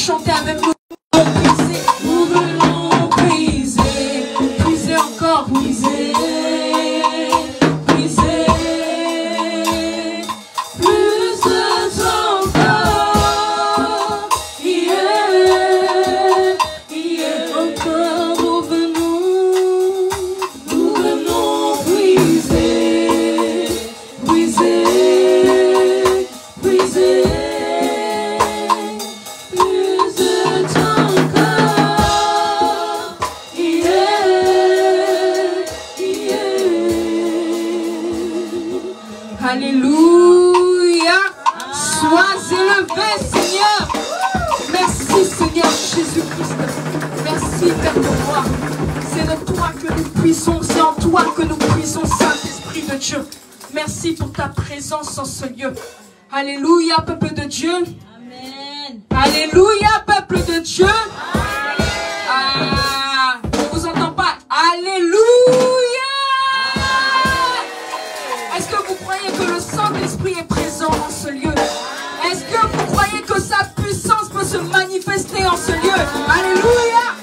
chanter avec nous. Nous venons briser, briser encore, briser, briser. Plus de temps encore, yeah, yeah. Encore nous venons briser, briser, briser. Alléluia. Sois élevé, Seigneur. Merci, Seigneur Jésus-Christ. Merci, Père de moi. C'est de toi que nous puissons, c'est en toi que nous puissons, Saint-Esprit de Dieu. Merci pour ta présence en ce lieu. Alléluia, peuple de Dieu. Amen. Alléluia, peuple de Dieu. Amen. Ah, je ne vous entends pas. Alléluia. Est-ce que vous croyez que le Saint-Esprit est présent en ce lieu? Est-ce que vous croyez que sa puissance peut se manifester en ce lieu? Alléluia.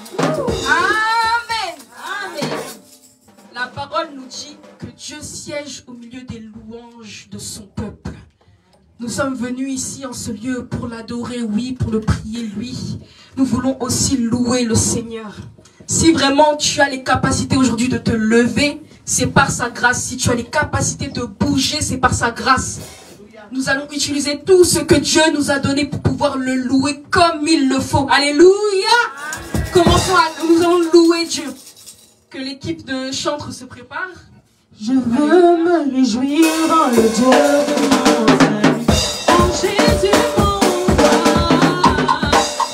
Amen. Amen. La parole nous dit que Dieu siège au milieu des louanges de son peuple. Nous sommes venus ici en ce lieu pour l'adorer, oui, pour le prier, lui. Nous voulons aussi louer le Seigneur. Si vraiment tu as les capacités aujourd'hui de te lever, c'est par sa grâce. Si tu as les capacités de bouger, c'est par sa grâce. Nous allons utiliser tout ce que Dieu nous a donné pour pouvoir le louer comme il le faut. Alléluia. Commençons à nous allons louer Dieu. Que l'équipe de chantres se prépare. Je veux me réjouir dans le Dieu de mon salut. En Jésus mon roi.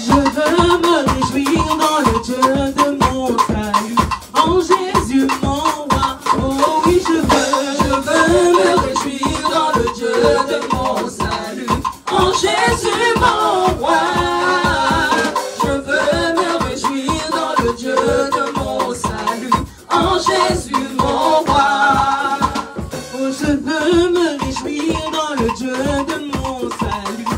Je veux me réjouir dans le Dieu de mon salut. En Jésus mon roi. Oh oui, je veux me réjouir dans le Dieu de mon salut. En Jésus mon roi. Je veux me réjouir dans le Dieu de mon salut. En Jésus mon roi. Oh, je veux me réjouir dans le Dieu de mon salut.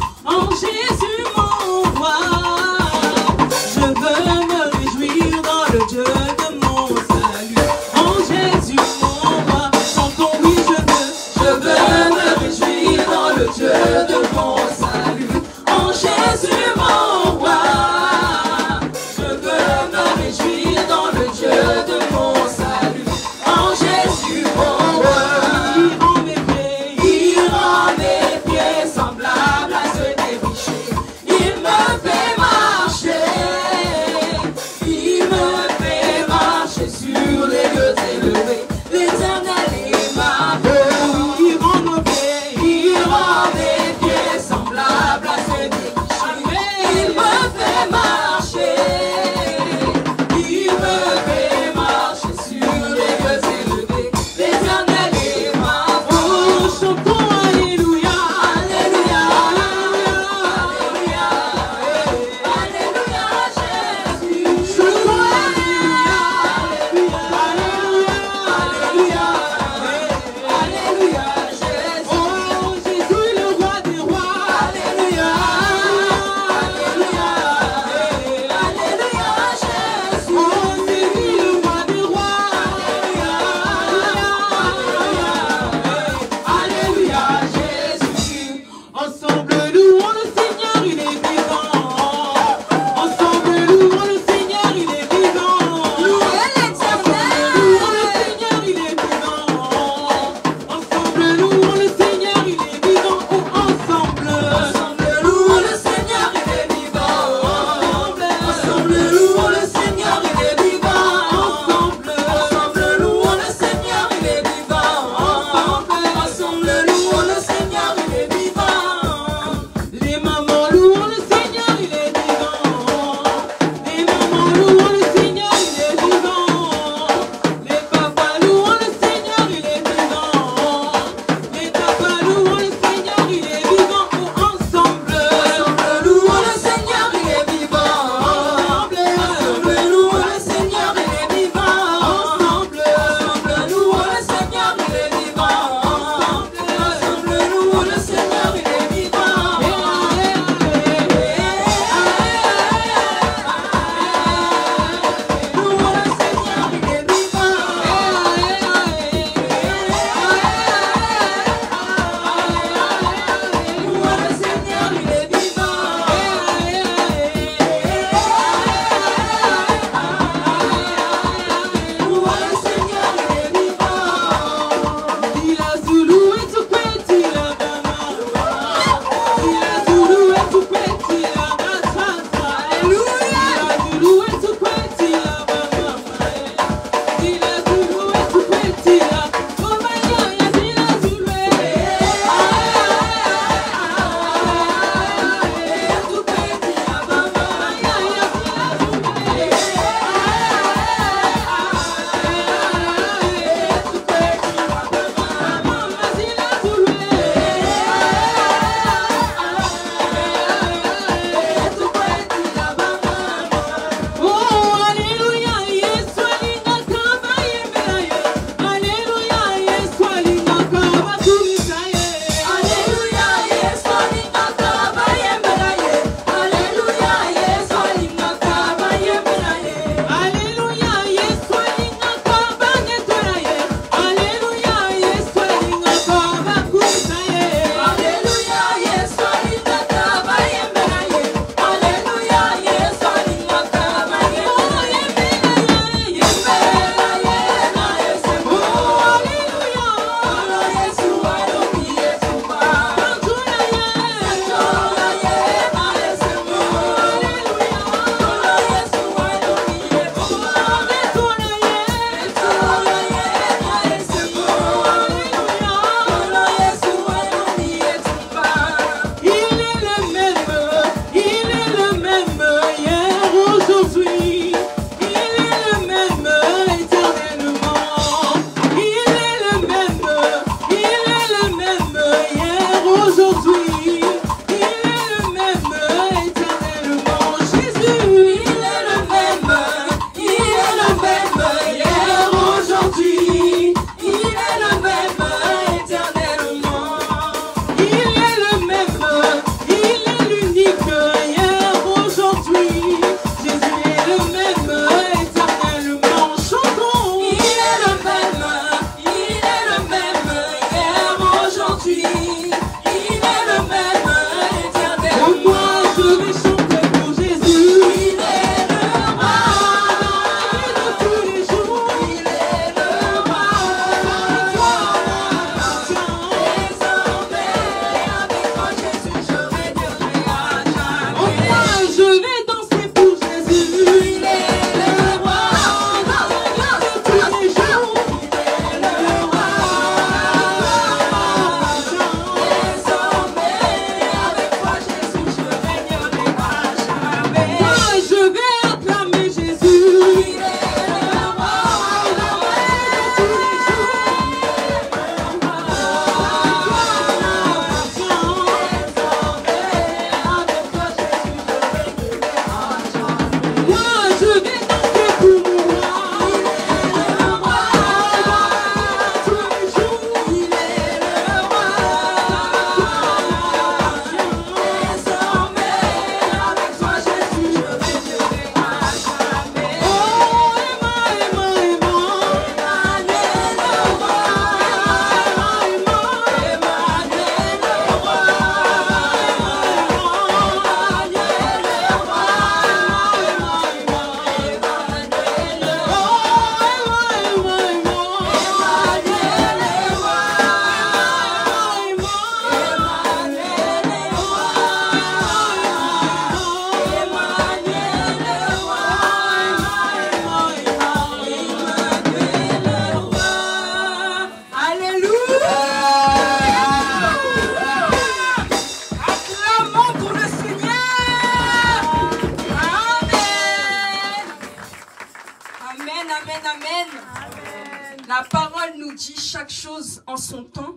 nous dit chaque chose en son temps.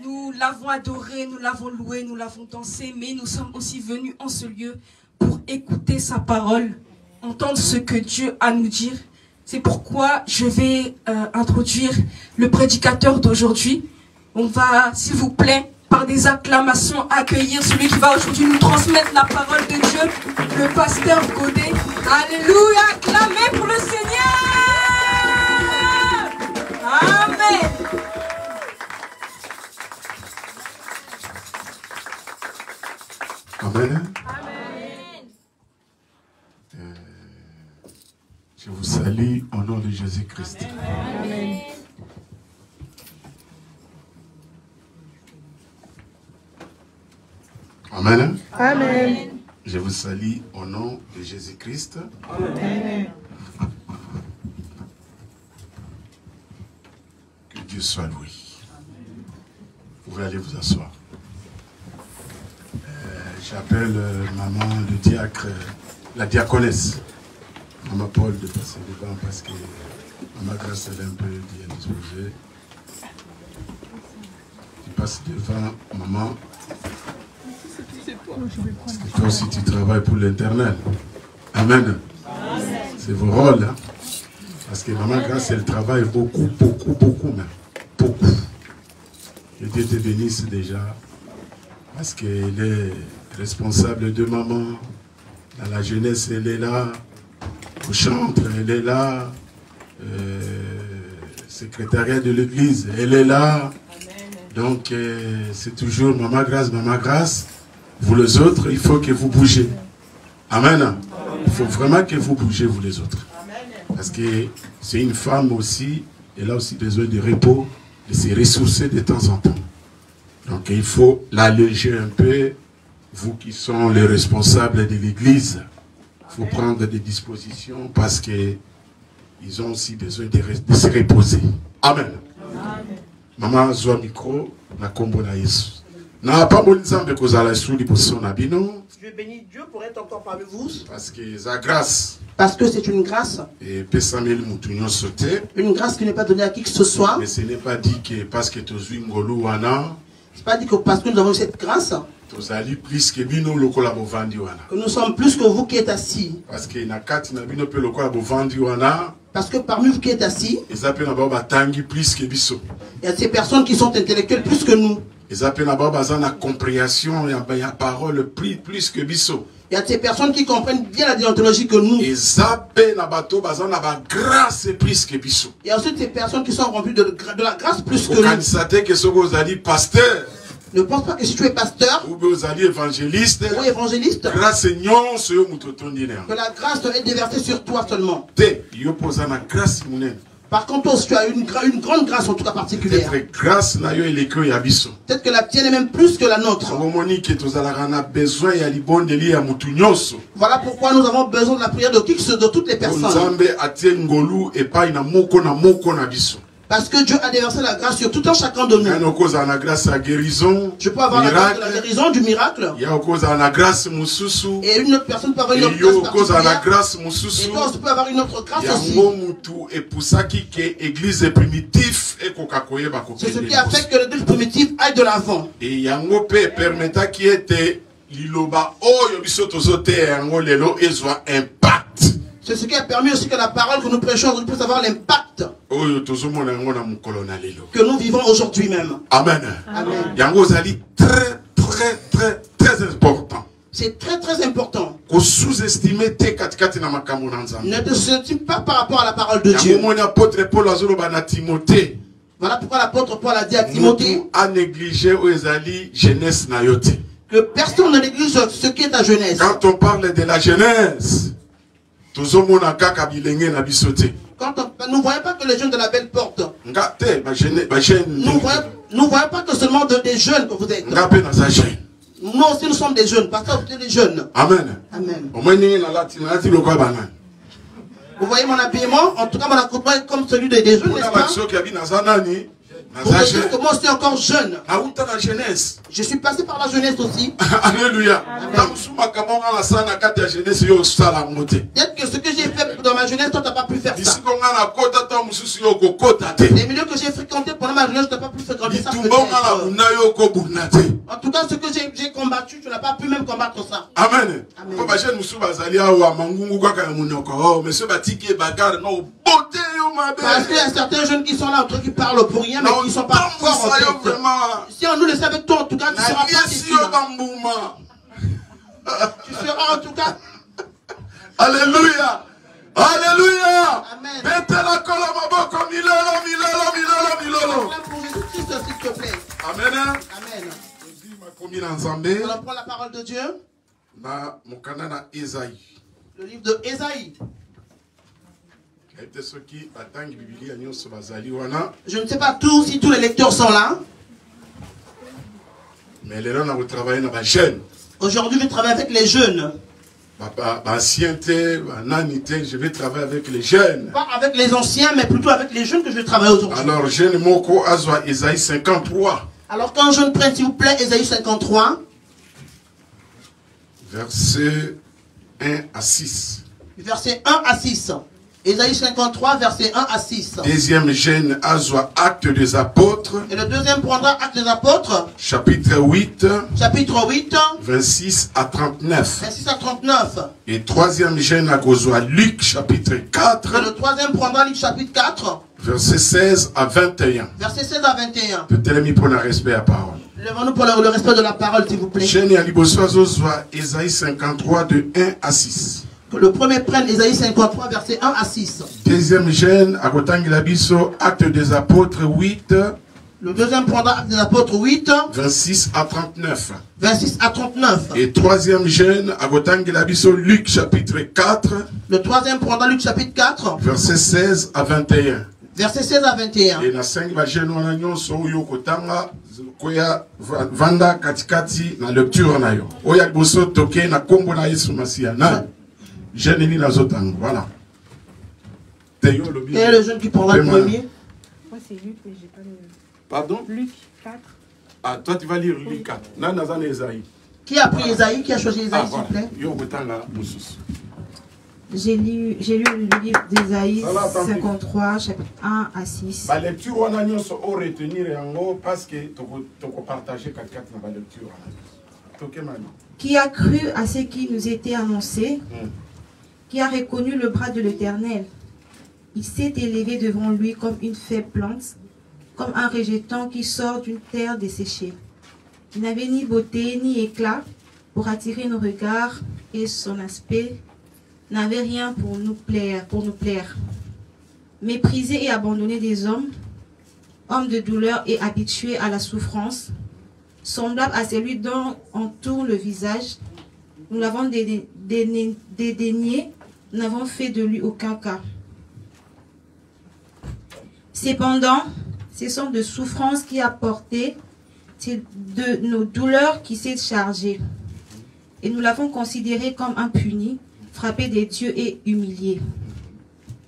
Nous l'avons adoré, nous l'avons loué, nous l'avons dansé, mais nous sommes aussi venus en ce lieu pour écouter sa parole, entendre ce que Dieu a à nous dire. C'est pourquoi je vais introduire le prédicateur d'aujourd'hui. On va, s'il vous plaît, par des acclamations, accueillir celui qui va aujourd'hui nous transmettre la parole de Dieu, le pasteur Godet. Alléluia, acclamez pour le Seigneur. Amen. Amen. Je vous salue au nom de Jésus-Christ. Amen. Amen. Amen. Je vous salue au nom de Jésus-Christ. Amen. Que Dieu soit loué. Vous pouvez aller vous asseoir. J'appelle maman le diacre, la diaconesse, maman Paul, de passer devant parce que maman Grâce elle est un peu bien disposée. Tu passes devant maman. Parce que toi aussi tu travailles pour l'éternel. Amen. C'est vos rôles. Hein? Parce que maman Grâce elle travaille beaucoup même. Beaucoup. Que Dieu te bénisse déjà. Parce qu'elle est responsable de maman. Dans la jeunesse, elle est là. Au chantre, elle est là. Secrétariat de l'église, elle est là. Donc, c'est toujours maman Grâce. Vous les autres, il faut que vous bougez. Amen. Il faut vraiment que vous bougez, vous les autres. Parce que c'est une femme aussi. Elle a aussi besoin de repos, de se ressourcer de temps en temps. Donc il faut l'alléger un peu, vous qui sont les responsables de l'église. Il faut prendre des dispositions parce qu'ils ont aussi besoin de se reposer. Amen. Amen. Maman Zoa Micro, na kombo na Yesu. Na pas bon nzambe kozala suli poso na bino. Je bénis Dieu pour être encore parmi vous. Parce que sa grâce. Parce que c'est une grâce. Et pesamel mutunyo sauté. Une grâce qui n'est pas donnée à qui que ce soit. Mais ce n'est pas dit que parce que tozui ngolu wana. C'est pas dit que parce que nous avons cette grâce. Que nous sommes plus que vous qui êtes assis. Parce que parmi vous qui êtes assis, il y a ces personnes qui sont intellectuelles plus que nous. Il y a ces personnes qui comprennent bien la déontologie que nous. Il y a aussi ces personnes qui sont remplies de la grâce plus que nous. Ne pense pas que si tu es pasteur ou évangéliste, que la grâce est déversée sur toi seulement. Par contre, tu as une grande grâce en tout cas particulière. Peut-être que la tienne est même plus que la nôtre. Voilà pourquoi nous avons besoin de la prière de toutes les personnes. Parce que Dieu a déversé la grâce sur tout un chacun de nous. Je peux avoir la grâce de la guérison, du miracle. Et une autre personne peut avoir une autre grâce particulière. Et toi aussi peut avoir une autre grâce aussi. C'est ce qui a fait que l'église primitive aille de l'avant. C'est ce qui a permis aussi que la parole que nous prêchons aujourd'hui puisse avoir l'impact que nous vivons aujourd'hui même. Amen. Amen. Très important. C'est très important. Ne te sous-estime pas par rapport à la parole de Dieu. Voilà pourquoi l'apôtre Paul a dit à Timothée que personne ne néglige ce qui est ta jeunesse. Quand on parle de la jeunesse, nous ne voyons pas que les jeunes de la belle porte. Nous ne voyons pas que seulement des jeunes que vous êtes. Nous aussi nous sommes des jeunes, parce que vous êtes des jeunes. Amen. Amen. Vous voyez mon habillement, en tout cas mon accoutrement est comme celui des jeunes, n'est-ce pas? Pour te dire que moi aussi encore jeune. Je suis passé par la jeunesse aussi. Alléluia. Peut-être que ce que j'ai fait dans ma jeunesse, toi tu n'as pas pu faire ça. Les milieux que j'ai fréquentés pendant ma jeunesse, tu n'as pas pu fréquenter ça. En tout cas, ce que j'ai combattu, tu n'as pas pu même combattre ça. Amen. Parce qu'il y a certains jeunes qui sont là, autres qui parlent pour rien, mais qui ne sont pas forts en fait. Si on nous laisse avec toi, en tout cas, tu ne seras pas ici. Tu seras en tout cas. Alléluia. Alléluia. Amen. Amen. Amen. On prend la parole de Dieu. Le livre de Ésaïe. Je ne sais pas si tous les lecteurs sont là. Mais aujourd'hui, je travaille avec les jeunes. Je vais travailler avec les jeunes. Pas avec les anciens, mais plutôt avec les jeunes que je vais travailler aujourd'hui. Alors, jeune Moko Azwa Ésaïe 53. Alors, quand jeune prenne, s'il vous plaît, Ésaïe 53. Verset 1 à 6. Verset 1 à 6. Ésaïe 53, verset 1 à 6. Deuxième gène Azwa, acte des apôtres. Et le deuxième prendra acte des apôtres. Chapitre 8. Chapitre 8. 26 à 39. 26 à 39. Et troisième gène Azwa, Luc chapitre 4. Et le troisième prendra Luc chapitre 4. Verset 16 à 21. Verset 16 à 21. Peut-être mis pour le respect à parole. Levons-nous pour le respect de la parole, s'il vous plaît. Gène Azwa, Ésaïe 53 de 1 à 6. Que le premier prenne Ésaïe 53, verset 1 à 6. Deuxième gène, acte des apôtres 8. Le deuxième prendra acte des apôtres 8. 26 à 39. 26 à 39. Et troisième gène, Luc chapitre 4. Le troisième prendra Luc chapitre 4. Verset 16 à 21. Verset 16 à 21. Et la 5 gène, on a vanda katikati na lecture na yo. Oya boso toke na kombo na Yesu Masia. Voilà. Quel est le jeune qui prendra le premier? Moi c'est Luc, mais j'ai pas le... Pardon? Luc 4. Ah, toi tu vas lire Luc 4. Qui a pris Ésaïe? Qui a choisi Ésaïe, s'il vous plaît? J'ai lu le livre d'Ésaïe 53, chapitre 1 à 6. La lecture, on a retenir parce que tu peux partager quelqu'un dans la lecture. Qui a cru à ce qui nous était annoncé, qui a reconnu le bras de l'Éternel. Il s'est élevé devant lui comme une faible plante, comme un rejeton qui sort d'une terre desséchée. Il n'avait ni beauté ni éclat pour attirer nos regards, et son aspect n'avait rien pour nous plaire. Méprisé et abandonné des hommes, homme de douleur et habitué à la souffrance, semblable à celui dont on tourne le visage, nous l'avons dédaigné, nous n'avons fait de lui aucun cas. Cependant, ce sont de souffrances qui a porté, c'est de nos douleurs qui s'est chargé. Et nous l'avons considéré comme impuni, frappé des dieux et humilié.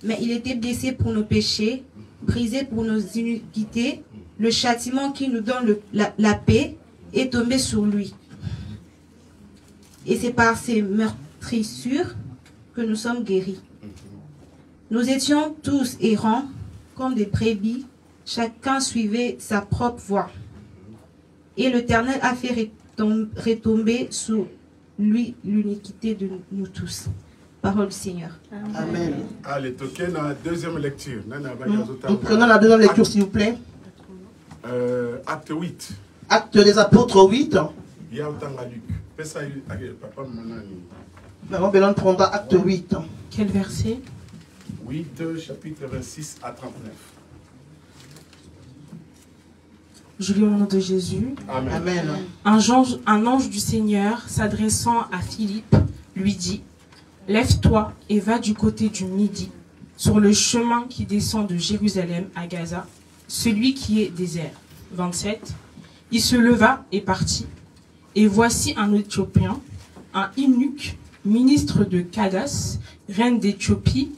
Mais il était blessé pour nos péchés, brisé pour nos iniquités. Le châtiment qui nous donne la paix est tombé sur lui. Et c'est par ces meurtrissures que nous sommes guéris. Nous étions tous errants, comme des brebis, chacun suivait sa propre voie. Et l'Éternel a fait retomber sur lui l'iniquité de nous tous. Parole du Seigneur. Amen. Allez, toquez dans la deuxième lecture. Nous prenons la deuxième lecture, s'il vous plaît. Acte 8. Acte des apôtres 8. Maman Bélon prendra acte 8. Quel verset? 8, chapitre 26 à 39. Je lis au nom de Jésus. Amen. Amen. Un ange du Seigneur, s'adressant à Philippe, lui dit: Lève-toi et va du côté du Midi, sur le chemin qui descend de Jérusalem à Gaza, celui qui est désert. 27. Il se leva et partit. Et voici un Éthiopien, un eunuque, ministre de Candace, reine d'Éthiopie,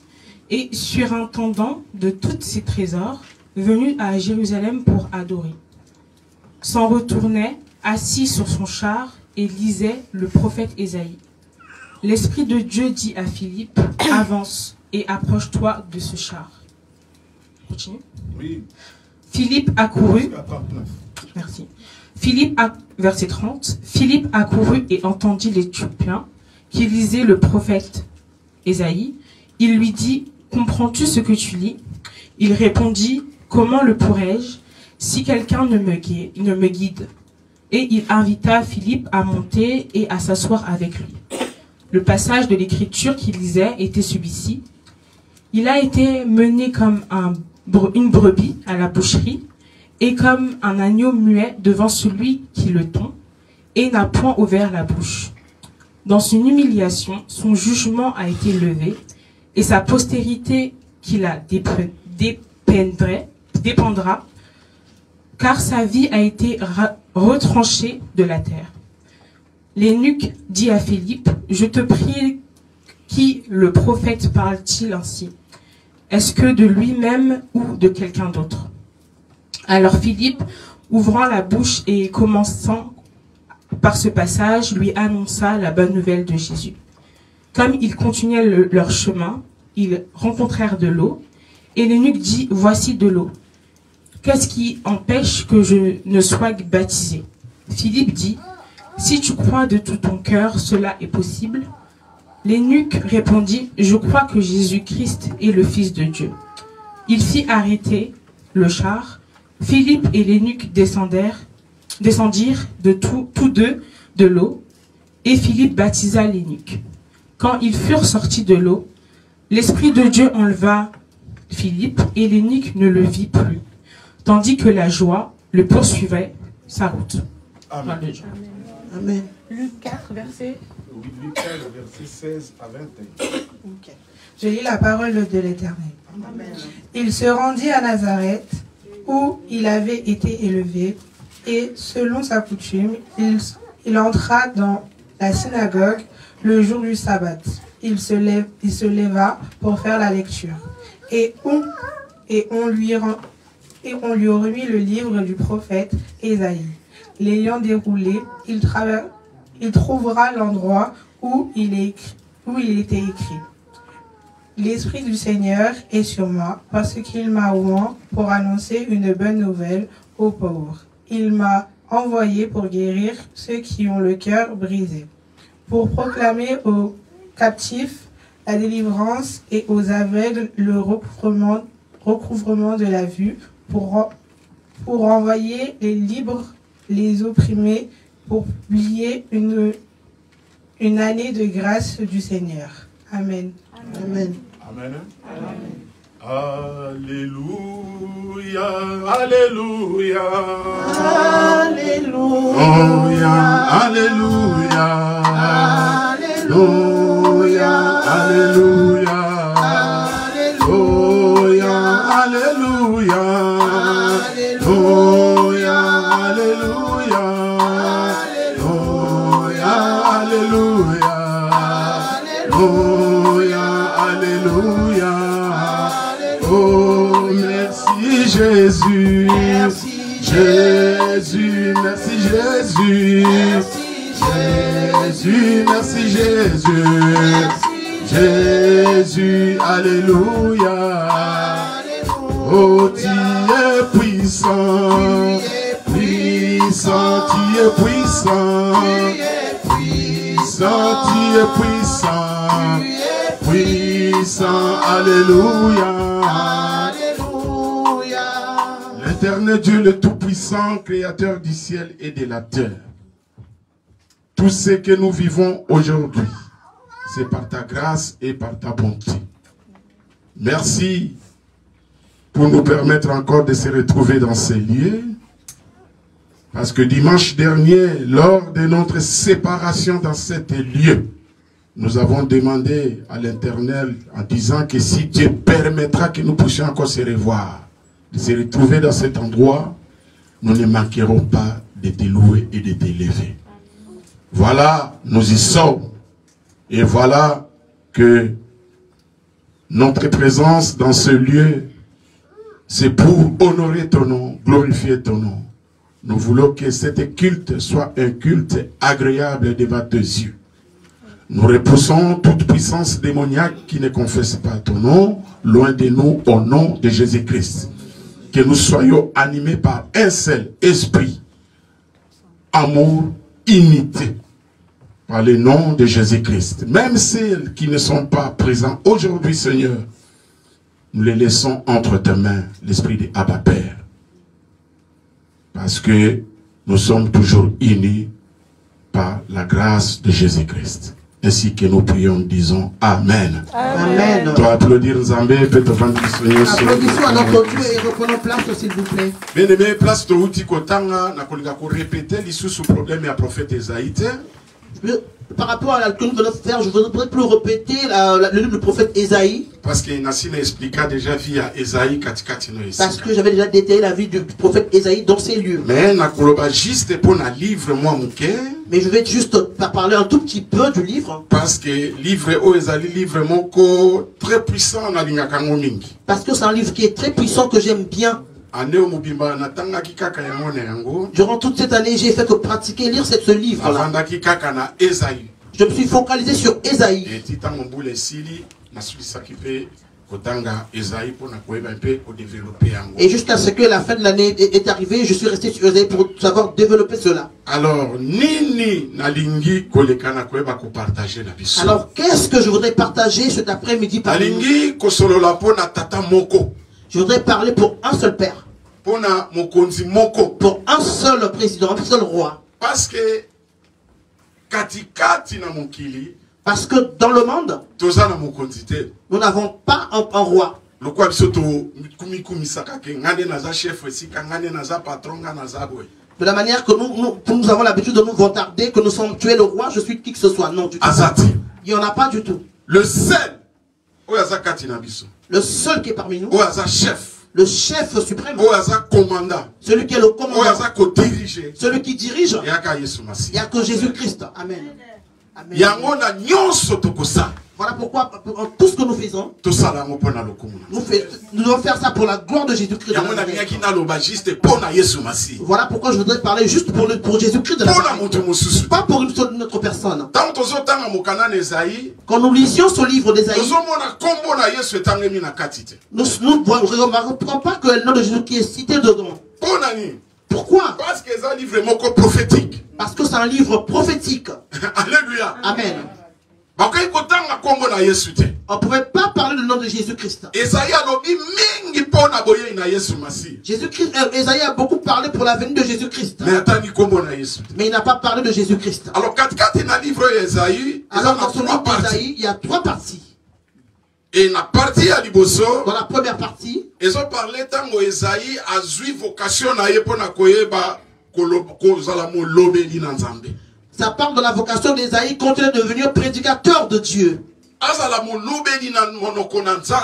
et surintendant de tous ses trésors, venu à Jérusalem pour adorer. S'en retournait, assis sur son char, et lisait le prophète Ésaïe. L'Esprit de Dieu dit à Philippe, avance et approche-toi de ce char. Continue. Oui. Philippe accourut. Merci. Verset 30. Philippe accourut et entendit l'Éthiopien qui lisait le prophète Ésaïe. Il lui dit, comprends-tu ce que tu lis? Il répondit, comment le pourrais-je si quelqu'un ne me guide? Et il invita Philippe à monter et à s'asseoir avec lui. Le passage de l'écriture qu'il lisait était celui-ci. Il a été mené comme une brebis à la boucherie et comme un agneau muet devant celui qui le tond et n'a point ouvert la bouche. Dans son humiliation, son jugement a été levé et sa postérité qui la dépendra, car sa vie a été retranchée de la terre. L'eunuque dit à Philippe, je te prie, qui le prophète parle-t-il ainsi? Est-ce que de lui-même ou de quelqu'un d'autre? Alors Philippe, ouvrant la bouche et commençant par ce passage, lui annonça la bonne nouvelle de Jésus. Comme ils continuaient leur chemin, ils rencontrèrent de l'eau, et l'eunuque dit, voici de l'eau. Qu'est-ce qui empêche que je ne sois baptisé? Philippe dit, si tu crois de tout ton cœur, cela est possible. L'eunuque répondit, je crois que Jésus-Christ est le Fils de Dieu. Il fit arrêter le char. Philippe et l'eunuque descendirent tous deux de l'eau, et Philippe baptisa l'eunuque. Quand ils furent sortis de l'eau, l'Esprit de Dieu enleva Philippe, et l'eunuque ne le vit plus, tandis que la joie le poursuivait sa route. Amen. Amen. Luc 4, verset... Oui, Luc 4, verset 16 à 21. Okay. Je lis la parole de l'Éternel. Il se rendit à Nazareth, où il avait été élevé, et selon sa coutume, il entra dans la synagogue le jour du sabbat. Il se leva pour faire la lecture. Et on lui remit le livre du prophète Ésaïe. L'ayant déroulé, il trouvera l'endroit où il était écrit. L'Esprit du Seigneur est sur moi, parce qu'il m'a oint pour annoncer une bonne nouvelle aux pauvres. Il m'a envoyé pour guérir ceux qui ont le cœur brisé, pour proclamer aux captifs la délivrance et aux aveugles le recouvrement de la vue, pour envoyer les libres, les opprimés, pour publier une année de grâce du Seigneur. Amen. Amen. Amen. Alléluia, alléluia, alléluia, alléluia, alléluia, alléluia, alléluia, alléluia, alléluia, alléluia, alléluia, alléluia. Oh, merci Jésus, Jésus, merci Jésus, Jésus, merci Jésus, Jésus, alléluia. Oh, tu es puissant, puissant, tu es puissant, puissant, tu es puissant, puissant, alléluia. L'éternel Dieu, le Tout-Puissant, Créateur du ciel et de la terre. Tout ce que nous vivons aujourd'hui, c'est par ta grâce et par ta bonté. Merci pour nous permettre encore de se retrouver dans ces lieux. Parce que dimanche dernier, lors de notre séparation dans cet lieu, nous avons demandé à l'Éternel en disant que si Dieu permettra que nous puissions encore se revoir, de se retrouver dans cet endroit, nous ne manquerons pas de te louer et de t'élever. Voilà, nous y sommes. Et voilà que notre présence dans ce lieu C'est pour honorer ton nom, glorifier ton nom. Nous voulons que cet culte soit un culte agréable devant tes yeux. Nous repoussons toute puissance démoniaque qui ne confesse pas ton nom, loin de nous, au nom de Jésus-Christ. Que nous soyons animés par un seul esprit, amour, unité, par le nom de Jésus-Christ. Même celles qui ne sont pas présents aujourd'hui, Seigneur, nous les laissons entre tes mains, l'esprit de Abba Père. Parce que nous sommes toujours unis par la grâce de Jésus-Christ. Ainsi que nous prions, disons Amen. Amen. Tu vas applaudir Nzambé, peut-être vendre Seigneur. Applaudissons à notre Dieu et reprenons place, s'il vous plaît. Bien aimé, place de Outi Kotanga, n'a pas répéter l'issue sous problème et à prophète Esaïe. Par rapport à la que nous venons de faire, je ne voudrais plus répéter le livre du prophète Esaïe. Parce que Nassine expliqua déjà via Esaïe Katikatino. Parce que j'avais déjà détaillé la vie du prophète Esaïe dans ces lieux. Mais juste pour un livre, moi, mon cœur. Mais je vais juste parler un tout petit peu du livre. Parce que livre Esaïe, livre moko très puissant na lingakango mingi. Parce que c'est un livre qui est très puissant que j'aime bien. Durant toute cette année, j'ai fait que pratiquer, lire ce livre-là. Je me suis focalisé sur Esaïe. Et jusqu'à ce que la fin de l'année est arrivée, je suis resté sur Esaïe pour savoir développer cela. Alors, qu'est-ce que je voudrais partager cet après-midi par nous? Je voudrais parler pour un seul père. Pour un seul président, un seul roi. Parce que dans le monde, nous n'avons pas un roi. De la manière que nous avons l'habitude de nous vantarder, que nous sommes tués le roi, je suis qui que ce soit. Non, du tout. Il n'y en a pas du tout. Le seul qui est parmi nous, le chef suprême, celui qui est le commandant, celui qui dirige, il n'y a que Jésus-Christ. Amen. Amen. Voilà pourquoi tout ce que nous faisons, nous devons faire ça pour la gloire de Jésus-Christ. Voilà pourquoi je voudrais parler juste pour Jésus-Christ de la Nazareth, pas pour une seule autre personne. Quand nous lisions ce livre d'Ésaïe, nous ne remarquons pas que le nom de Jésus qui est cité dedans. Pourquoi? Parce que c'est un livre prophétique. Parce que c'est un livre prophétique. Alléluia. Amen. On ne pouvait pas parler du nom de Jésus-Christ. Esaïe a beaucoup parlé pour la venue de Jésus-Christ. Mais il n'a pas parlé de Jésus-Christ. Alors dans ce livre d'Esaïe, il y a trois parties. Et dans la première partie, ils ont parlé tant Esaïe a eu vocation ça parle de la vocation d'Esaïe quand il est devenu prédicateur de Dieu.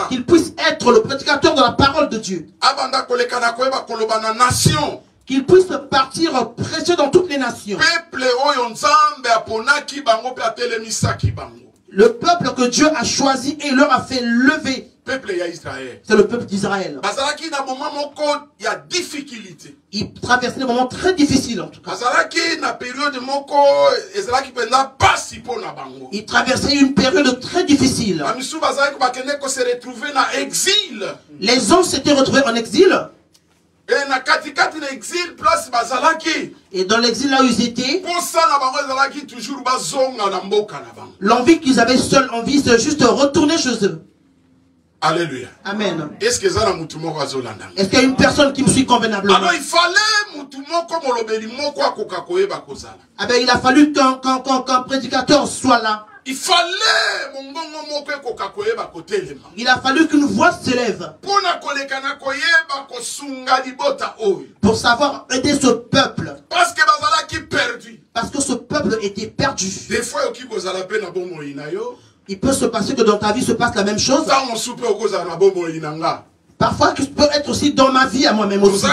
Qu'il puisse être le prédicateur de la parole de Dieu. Qu'il puisse partir prêcher dans toutes les nations. Le peuple que Dieu a choisi et leur a fait lever. C'est le peuple d'Israël. Il traversait des moments très difficiles en tout cas. Il traversait une période très difficile. Les hommes s'étaient retrouvés en exil. Et dans l'exil là où ils étaient, l'envie qu'ils avaient seule envie, c'est juste retourner chez eux. Alléluia. Amen. Est-ce qu'il y a une personne qui me suit convenablement? Alors il fallait il a fallu qu'un prédicateur soit là. Il fallait il a fallu qu'une voix s'élève pour savoir aider ce peuple. Parce que ce peuple était perdu. Des fois, il peut se passer que dans ta vie se passe la même chose. Parfois, que peut être aussi dans ma vie à moi-même aussi.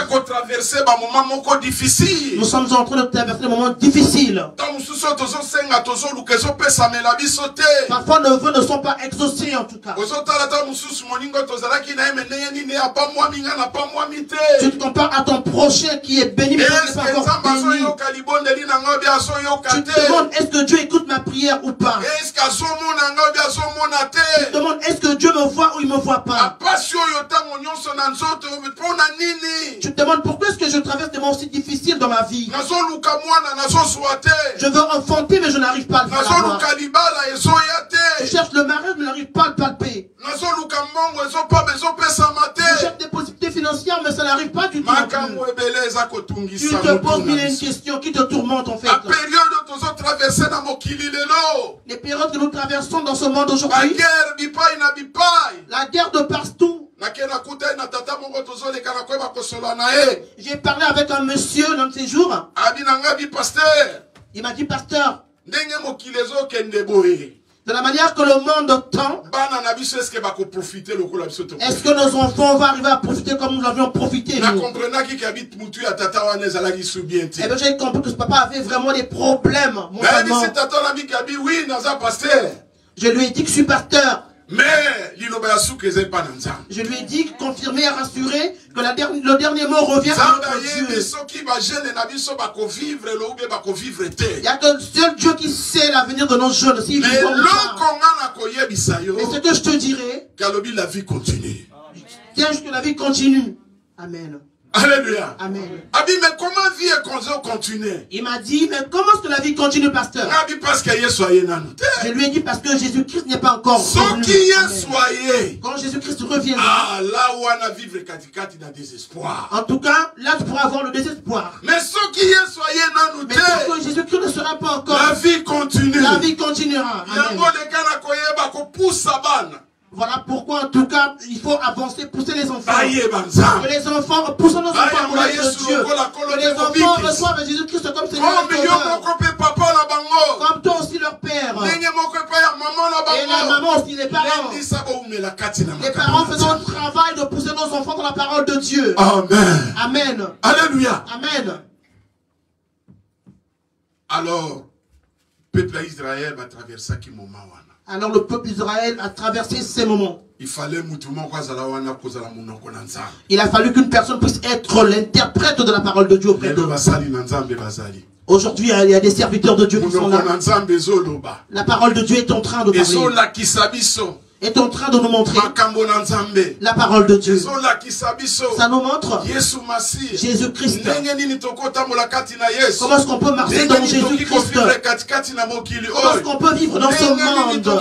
Nous sommes en train de traverser des moments difficiles. Parfois, nos vœux ne sont pas exaucés en tout cas. Tu te compares à ton prochain qui est béni, mais tu n'es pas encore béni. Tu te demandes, est-ce que Dieu écoute ma prière ou pas? Tu te demandes, est-ce que Dieu me voit ou il ne me voit pas? Tu te demandes pourquoi est-ce que je traverse des moments aussi difficiles dans ma vie. Je veux enfanter mais je n'arrive pas à le faire. Je cherche le mari mais je n'arrive pas à le palper. Je cherche des possibilités financières mais ça n'arrive pas du tout. Tu te poses mille et une questions qui te tourmentent en fait. Les périodes que nous traversons dans ce monde aujourd'hui. La guerre de partout. J'ai parlé avec un monsieur l'un de ces jours. Il m'a dit, pasteur, de la manière que le monde tend, est-ce que nos enfants vont arriver à profiter comme nous avions profité? Eh bien, j'ai compris que ce papa avait vraiment des problèmes. Je lui ai dit que je suis pasteur. Mais je lui ai dit, confirmer et rassurer que le dernier mot revient à notre Dieu. Il n'y a que seul Dieu qui sait l'avenir de nos jeunes. Mais ce que je te dirais, la vie continue. Tiens, que la vie continue. Amen. Alléluia. Amen. Mais comment vie continue? Il m'a dit, mais comment est-ce que la vie continue, pasteur? Je lui ai dit, parce que Jésus-Christ n'est pas encore revenu. Quand Jésus-Christ reviendra, là où on a vivre dans désespoir. En tout cas, là tu pourras avoir le désespoir. Mais ce qui est mais tant que Jésus-Christ ne sera pas encore, la vie continue. La vie continuera. Amen. Voilà pourquoi, en tout cas, il faut avancer, pousser les enfants. Que les enfants, poussons nos enfants pour Dieu. Que les enfants reçoivent Jésus-Christ comme Seigneur et Sauveur. Comme toi aussi leur père. Et la maman aussi, les parents. Les parents faisant le travail de pousser nos enfants dans la parole de Dieu. Amen. Amen. Alléluia. Amen. Alors, peuple d'Israël va traverser ce moment. Alors le peuple d'Israël a traversé ces moments. Il a fallu qu'une personne puisse être l'interprète de la parole de Dieu auprès d'eux. Aujourd'hui, il y a des serviteurs de Dieu qui sont là. La parole de Dieu est en train de parler. Est en train de nous montrer la parole de Dieu. Ça nous montre Jésus-Christ. Comment est-ce qu'on peut marcher dans Jésus-Christ? Comment est-ce qu'on peut vivre dans ce monde? Comment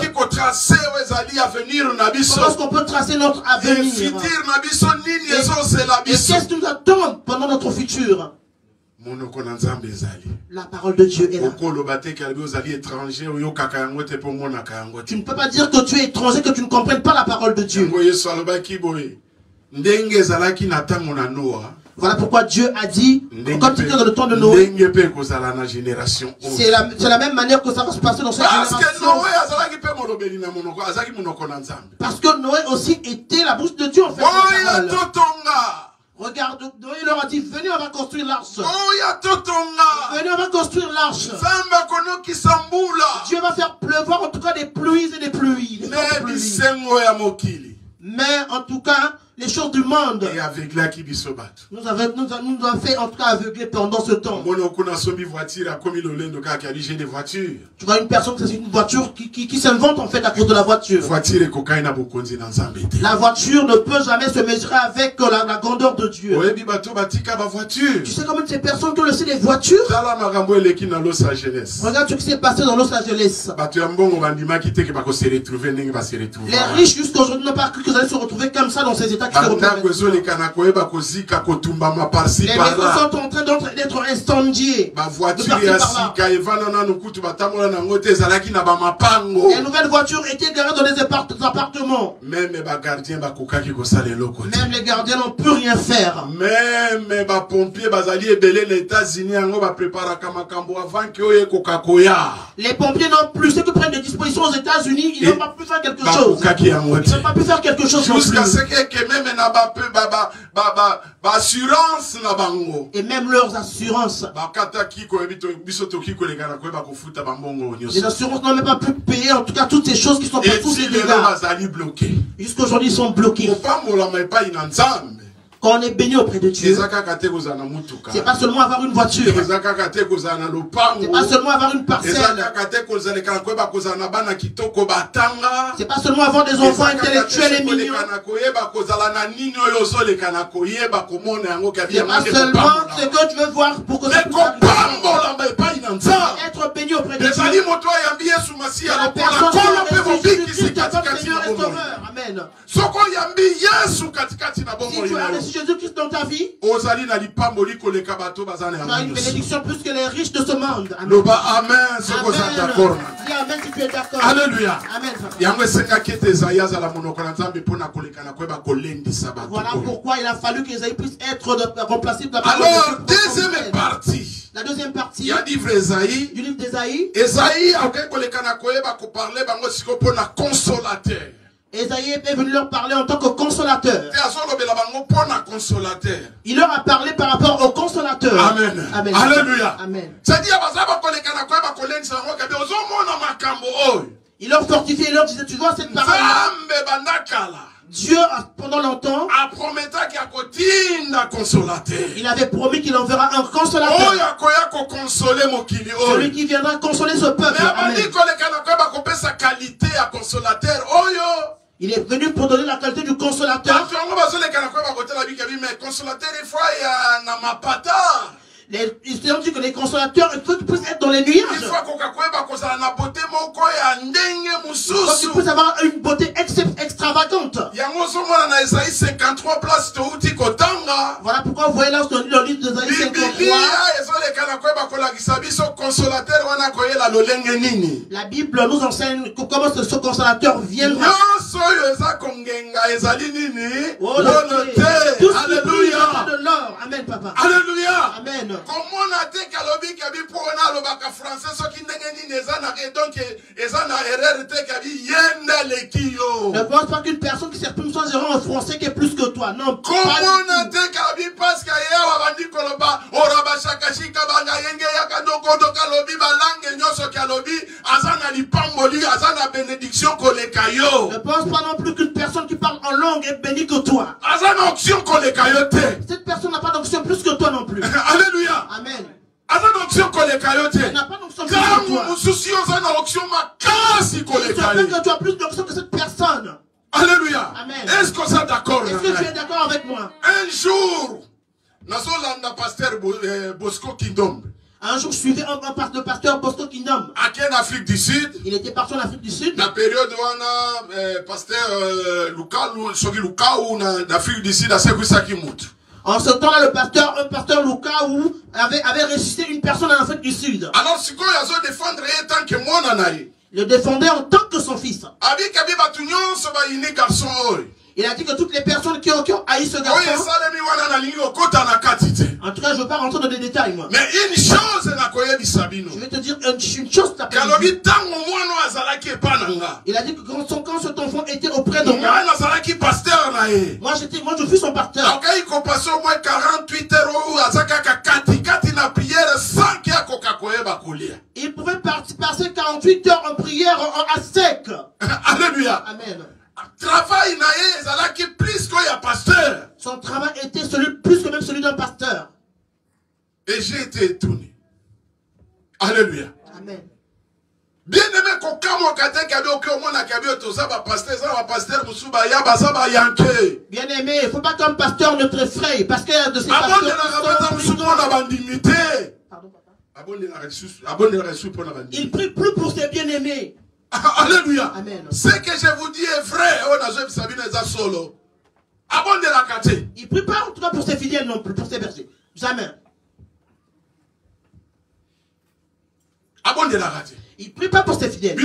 est-ce qu'on peut tracer notre avenir? Et qu'est-ce qui nous attend pendant notre futur? La parole de Dieu est là. Tu ne peux pas dire que tu es étranger, que tu ne comprennes pas la parole de Dieu. Voilà pourquoi Dieu a dit, comme c'était dans le temps de Noé, c'est la même manière que ça va se passer dans cette génération. Parce que Noé aussi était la bouche de Dieu en fait. Regarde, Noé leur a dit, venez, on va construire l'arche. Venez, on va construire l'arche. Dieu va faire pleuvoir en tout cas des pluies et des pluies. Mais en tout cas, les choses du monde nous avons fait en tout cas aveugler pendant ce temps. Tu vois une personne qui c'est une voiture qui s'invente en fait à cause de la voiture. La voiture ne peut jamais se mesurer avec la grandeur de Dieu. Tu sais comment ces personnes qui ont laissé les voitures? Regarde ce qui s'est passé dans Los Angeles. Les riches jusqu'à aujourd'hui n'ont pas cru qu'ils allaient se retrouver comme ça dans ces états qui se retrouvent. Les maisons sont en train d'être incendiées. Les nouvelles voitures étaient garées dans des appartements. Même les gardiens n'ont pu rien faire. Même les pompiers les pompiers n'ont plus, ceux qui prennent des dispositions aux États-Unis, ils n'ont pas pu faire quelque chose. Ils n'ont pas pu faire quelque chose. Jusqu'à ce que même na assurance na bango. Et même leurs assurances. Les assurances n'ont même pas pu payer en tout cas toutes ces choses qui sont pas tous ces dégâts. Jusqu'aujourd'hui ils sont bloqués. Quand on est béni auprès de Dieu, c'est pas seulement avoir une voiture, c'est pas seulement avoir une parcelle, c'est pas seulement avoir des enfants intellectuels et mignons, c'est pas seulement ce que tu veux voir pour que ça puisse être béni auprès de Dieu. La personne Amen. Si tu as reçu Jésus-Christ dans ta vie, tu as une bénédiction plus que les riches de ce monde. Amen. Amen. Dis amen si tu es d'accord. Alléluia. Amen. Voilà pourquoi il a fallu qu'Ésaïe puisse être remplacé par la parole. Alors, deuxième partie. La deuxième partie. Il y a du livre d'Ésaïe. Ésaïe a parlé consolateur. Ésaïe est venu leur parler en tant que consolateur. Il leur a parlé par rapport au consolateur. Amen. Amen. Alléluia. Amen. C'est-à-dire, il leur fortifiait, il leur disait, tu vois cette parole. Dieu, pendant longtemps, il avait promis qu'il enverra un consolateur. Celui qui viendra consoler ce peuple. Amen. Il est venu pour donner la qualité du consolateur. Ils ont dit que les consolateurs, il faut qu'ils puissent être dans les nuages. Il faut qu'ils puissent avoir une beauté extravagante. Voilà pourquoi vous voyez là dans le livre d'Ésaïe 53. La Bible nous enseigne comment ce consolateur viendra. Alléluia. De l'or. Amen, papa. Alléluia. Amen. Comment on a dit qu'alobi kabi pour na lobaka français ce qui n'engeni nezana et donc ezana erreur te kabi yenda lekio. Ne pense pas qu'une personne qui s'exprime sans erreur en français qui est plus que toi. Non. Comment on a dit kabi parce qu'il y a wabandi koloba oraba shakashika banga yenge yakandoko dokalobi balangue nyoso kalobi azana lipamboli azana bénédiction kolekayo. Ne pense pas non plus qu'une personne qui parle en langue est bénie que toi. Azana onction kolekayo te. Cette personne n'a pas d'onction plus que toi non plus. Alléluia. Amen. Il n'a pas d'onction plus que toi. Tu as plus d'onction que cette personne. Alléluia. Amen. Est-ce que ça d'accord? Est-ce que tu es d'accord avec moi? Un jour, Nasolanda pasteur Bosco Kingdom. Un jour, je suivais le pasteur Bosco Kingdom. À en Afrique du Sud. Il était parti en Afrique du Sud. La période où on a pasteur Lucas ou l'Afrique du Sud, à Sekusakimut. En ce temps-là, un pasteur Lucas avait ressuscité une personne en Afrique du Sud. Alors, ce qu'on a défendre tant que moi, le défendait en tant que son fils. Il a dit que toutes les personnes qui ont haï ce garçon. En tout cas, je ne veux pas rentrer dans les détails, moi. Mais une chose, je vais te dire une chose. Il a dit que quand cet enfant était auprès de moi, moi je fus son pasteur. Il pouvait passer 48 heures en prière à sec. Alléluia. Amen. Travail qui plus qu'il pasteur. Son travail était plus que même celui d'un pasteur. Et j'ai été étonné. Alléluia. Amen. Bien aimé, bien aimé, il ne faut pas qu'un pasteur ne te effraie parce qu'il y a de ces pasteurs il prie plus pour ses bien-aimés. Alléluia. Amen. Ce que je vous dis est vrai. Il prie pas en tout cas pour ses fidèles non plus, pour ses bergers. Jamais. Il prie pas pour ses fidèles.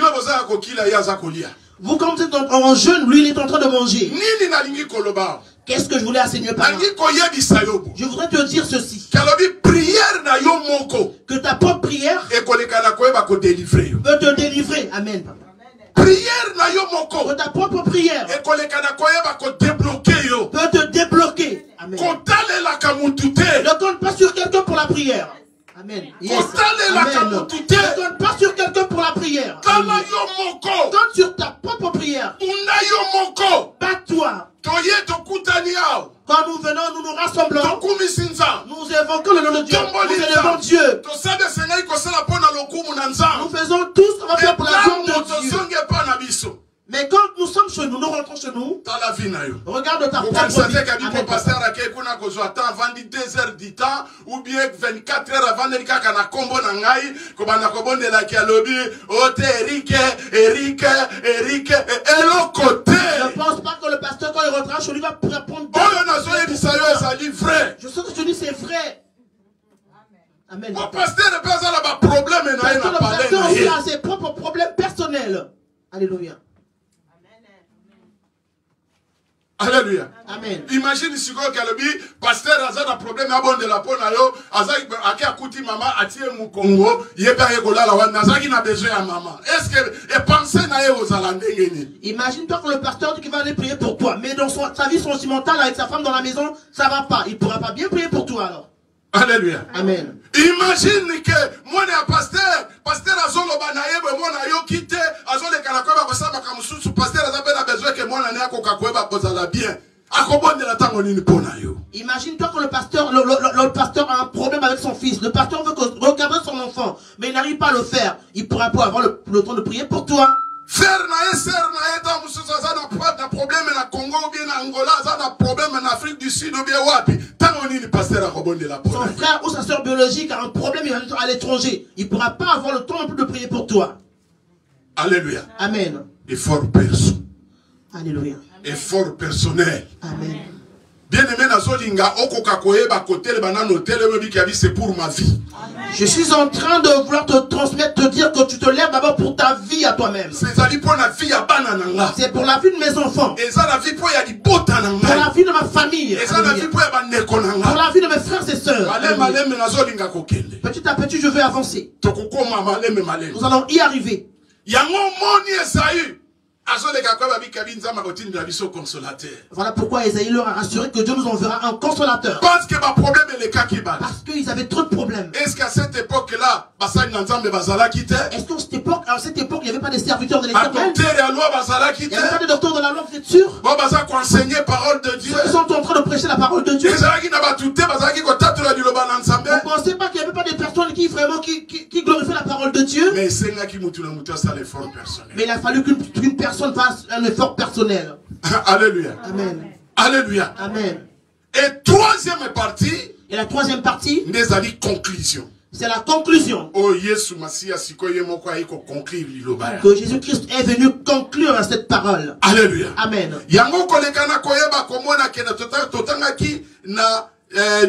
Vous, quand vous êtes en jeûne, lui, il est en train de manger. Qu'est-ce que je voulais enseigner par là? Je voudrais te dire ceci. Que ta propre prière peut te délivrer. Amen. Que ta propre prière peut Amen. Yes. Amen. Ne compte pas sur quelqu'un pour la prière. Compte sur ta propre prière. Bats-toi. Quand nous venons, nous nous rassemblons. Nous évoquons le nom de Dieu. Nous élevons Dieu. Nous faisons tout ce qu'on va faire pour la gloire de Dieu. Mais quand nous sommes chez nous, nous rentrons chez nous. Regarde ta propre vie. Ou bien 24 heures avant de je ne pense pas que le pasteur, quand il rentrera chez lui, va répondre. Je sais que je dis c'est vrai. Amen. Le pasteur aussi a ses propres problèmes personnels. Alléluia. Alléluia. Amen. Imagine si le pasteur a un problème de la peau, a maman a mon Congo, n'a besoin à maman. Est-ce que pensez aux Alandais? Imagine-toi que le pasteur dit qu'il va aller prier pour toi, mais dans sa vie sentimentale avec sa femme dans la maison, ça va pas. Il ne pourra pas bien prier pour toi alors. Alléluia. Amen. Imagine que moi, pasteur Azolo Banaye, moi, yo quitté, Azolo Kanakoba, Basama Kamusu, pasteur Azabel a besoin que moi, Nania Kokakoeba, Kozala bien. Imagine-toi que le pasteur a un problème avec son fils. Le pasteur veut regarder son enfant, mais il n'arrive pas à le faire. Il ne pourra pas avoir le temps de prier pour toi. Frère na problème na Congo ou bien na Angola, ça na problème en Afrique du Sud ou bien wapi. Son frère ou sa soeur biologique a un problème à l'étranger. Il ne pourra pas avoir le temps non plus de prier pour toi. Alléluia. Amen. Effort perso. Alléluia. Effort personnel. Amen. Bien aimé Nazolinga, Okokakoeba, côté le banan hôtel, c'est pour ma vie. Je suis en train de vouloir te transmettre, te dire que tu te lèves d'abord pour ta vie à toi-même. C'est pour la vie à Banananga. C'est pour la vie de mes enfants. Et ça la vie pour y pour la vie de ma famille. Et ça la vie pour pour la vie de mes frères et sœurs. Petit à petit, je vais avancer. Nous allons y arriver. Voilà pourquoi Esaïe leur a rassuré que Dieu nous enverra un consolateur. Parce qu'ils avaient trop de problèmes. Est-ce qu'à cette époque-là, est-ce qu'à cette époque, il n'y avait pas de serviteurs de l'Éternel? Il n'y avait pas de docteurs de la loi, vous êtes sûr? Ils sont en train de prêcher la parole de Dieu. Vous ne pensez pas qu'il n'y avait pas des personnes qui vraiment qui glorifient la parole de Dieu? Mais il a fallu qu'une personne fasse un effort personnel. Alléluia. Amen. Alléluia. Amen. Et troisième partie. Et la troisième partie. Conclusion. C'est la conclusion. Que Jésus-Christ est venu conclure cette parole. Alléluia. Amen.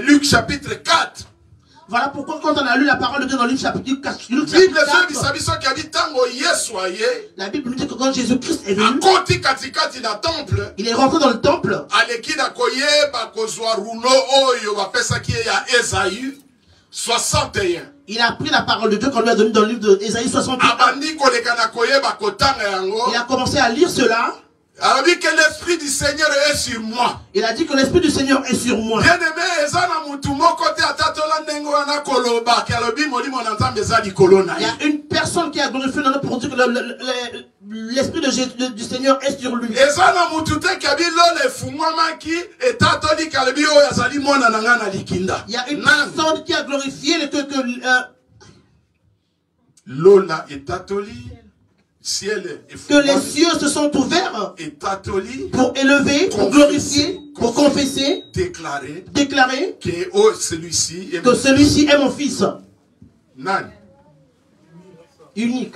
Luc chapitre 4. Voilà pourquoi quand on a lu la parole de Dieu dans Luc chapitre 4, la Bible nous dit que quand Jésus-Christ est venu, il est rentré dans le temple. Il a pris la parole de Dieu qu'on lui a donnée dans le livre d'Ésaïe 61. Il a commencé à lire cela. Il a dit que l'esprit du Seigneur est sur moi. Il a dit que l'esprit du Seigneur est sur moi. Bien aimé, il y a une personne qui a glorifié le nom pour dire que l'esprit du Seigneur est sur lui. Il y a une personne qui a glorifié Lola est atoli. Que les cieux se sont ouverts pour élever, pour glorifier, pour confesser, déclarer que celui-ci est mon fils. Unique.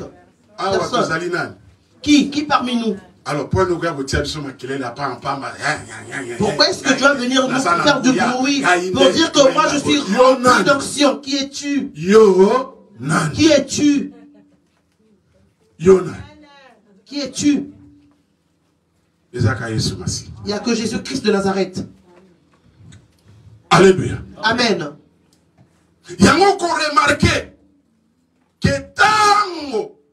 Qui parmi nous? Alors, pourquoi est-ce que tu vas venir nous faire du bruit pour dire que moi je suis rempli d'onction? Qui es-tu? Qui es-tu? Qui es-tu? Il n'y a que Jésus-Christ de Nazareth. Alléluia. Amen. Il y a encore remarqué que tant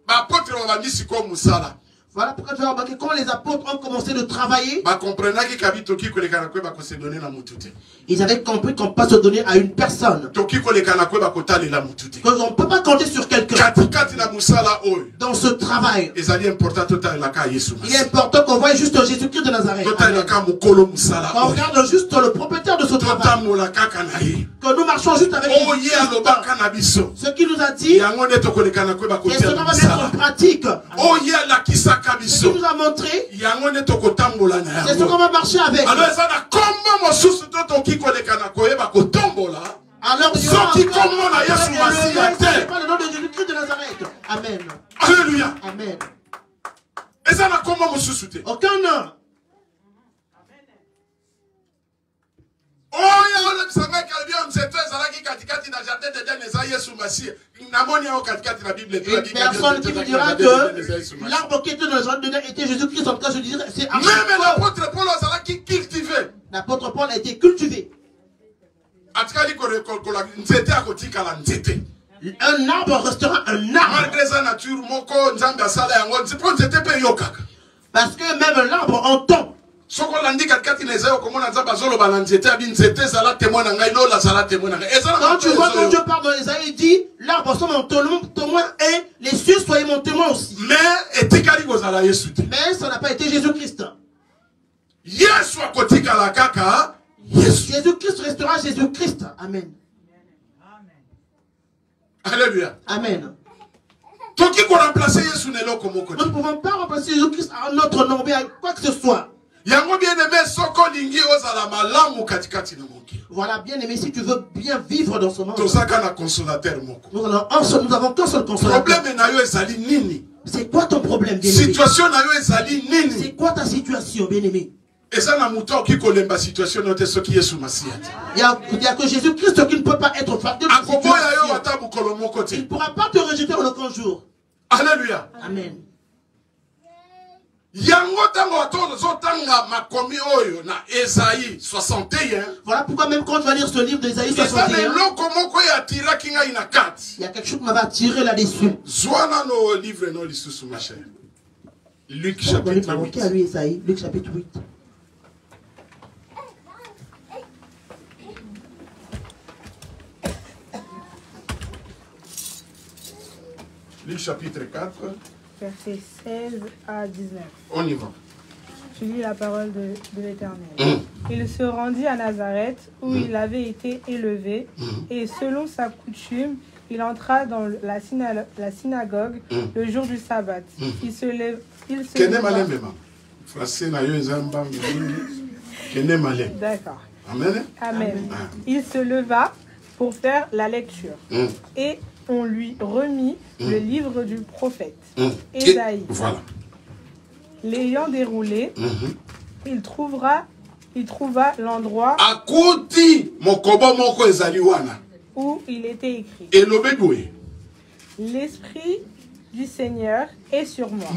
l'apôtre Voilà pourquoi tu vas remarquer quand les apôtres ont commencé de travailler. Ils avaient compris qu'on ne peut pas se donner à une personne. Qu'on ne peut pas compter sur quelqu'un. Dans ce travail, il est important qu'on voie juste Jésus-Christ de Nazareth. Qu'on regarde juste le propriétaire de ce travail. Que nous marchons juste avec lui. Ce qu'il nous a dit, et ce qu'on va mettre en pratique. Ce qu'il nous a montré, c'est ce qu'on va marcher avec. Alors, il y aura le nom de Jésus-Christ de Nazareth. Amen. Alléluia. Amen. Aucun nom. Une personne qui me dira que l'arbre qui était dans le jardin d'Éden était Jésus-Christ, en tout cas je dirais c'est même l'apôtre Paul cultivé. L'apôtre Paul a été cultivé. Un arbre restera un arbre. Parce que même l'arbre entend. Quand tu vois quand Dieu parle dans Esaïe, il dit l'arbre soit mon témoin et les cieux soient mon témoin aussi. Mais ça n'a pas été Jésus-Christ. Jésus-Christ restera Jésus-Christ. Amen. Alléluia. Amen. Nous ne pouvons pas remplacer Jésus-Christ à notre nom, à quoi que ce soit. Voilà, bien aimé, si tu veux bien vivre dans ce monde, nous avons qu'un seul consolateur. C'est quoi ton problème, bien aimé? C'est quoi ta situation, bien aimé? Il n'y a que Jésus-Christ qui ne peut pas être facteur de situation. Il ne pourra pas te rejeter en aucun jour. Alléluia. Amen. Voilà pourquoi même quand tu vas lire ce livre d'Ésaïe 61, il y a quelque chose qui m'avait attiré là-dessus. Luc chapitre 8. Luc chapitre 8. Luc chapitre 4. Versets 16 à 19. On y va. Je lis la parole de l'Éternel. Il se rendit à Nazareth, où il avait été élevé, et selon sa coutume, il entra dans la synagogue le jour du sabbat. Il se leva. D'accord. Amen. Amen. Il se leva pour faire la lecture. Et on lui remit le livre du prophète Ésaïe. Voilà. L'ayant déroulé, il trouva l'endroit où il était écrit. L'Esprit du Seigneur est sur moi.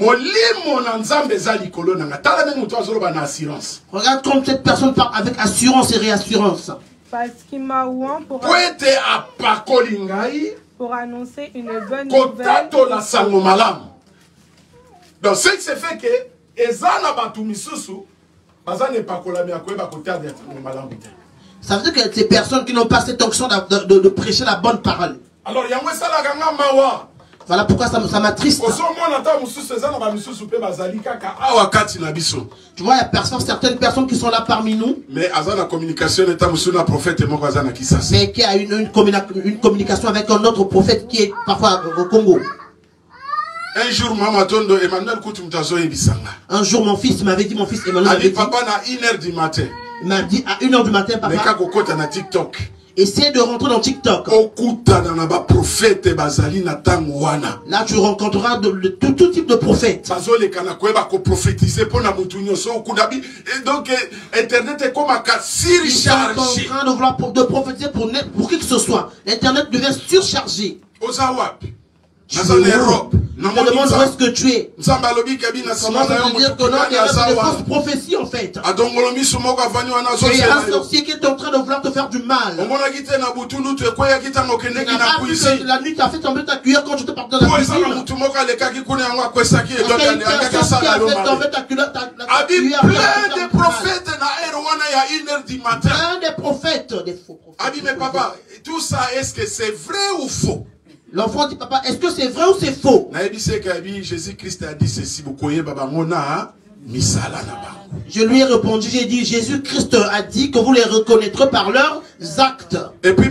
Regarde comme cette personne parle avec assurance et réassurance. Parce qu'il m'a oint pour annoncer une bonne nouvelle. Donc ce qui se fait que ça veut dire que ces personnes qui n'ont pas cette onction de prêcher la bonne parole. Alors voilà pourquoi ça m'attriste. Tu vois, il y a certaines personnes qui sont là parmi nous. Mais qui a une communication avec un autre prophète qui est parfois au Congo. Un jour, mon fils m'avait dit, Emmanuel, papa, à 1h du matin. Il m'a dit à 1h du matin, papa. Essaye de rentrer dans TikTok. Là, tu rencontreras tout type de prophètes. Donc, Internet est comme un surchargé. Ils sont en train de vouloir de prophétiser pour qui que ce soit. L'internet devient surchargé. Tu Tu es l'Europe. Je te demande où est-ce que tu es. Comment ça veut dire que non, il y a des fausses prophéties en fait. Il y a un sorcier qui est en train de vouloir te faire du mal. Tu n'as pas vu que la nuit tu as fait tomber ta cuillère quand je te parle de la cuisine. Plein de prophètes à 1h du matin. Plein de prophètes, des faux prophètes. Mais papa, tout ça, est-ce que c'est vrai ou faux? L'enfant dit, papa, est-ce que c'est vrai ou c'est faux? Jésus-Christ a dit ceci. Je lui ai répondu, j'ai dit, Jésus-Christ a dit que vous les reconnaîtrez par leurs actes. Et puis,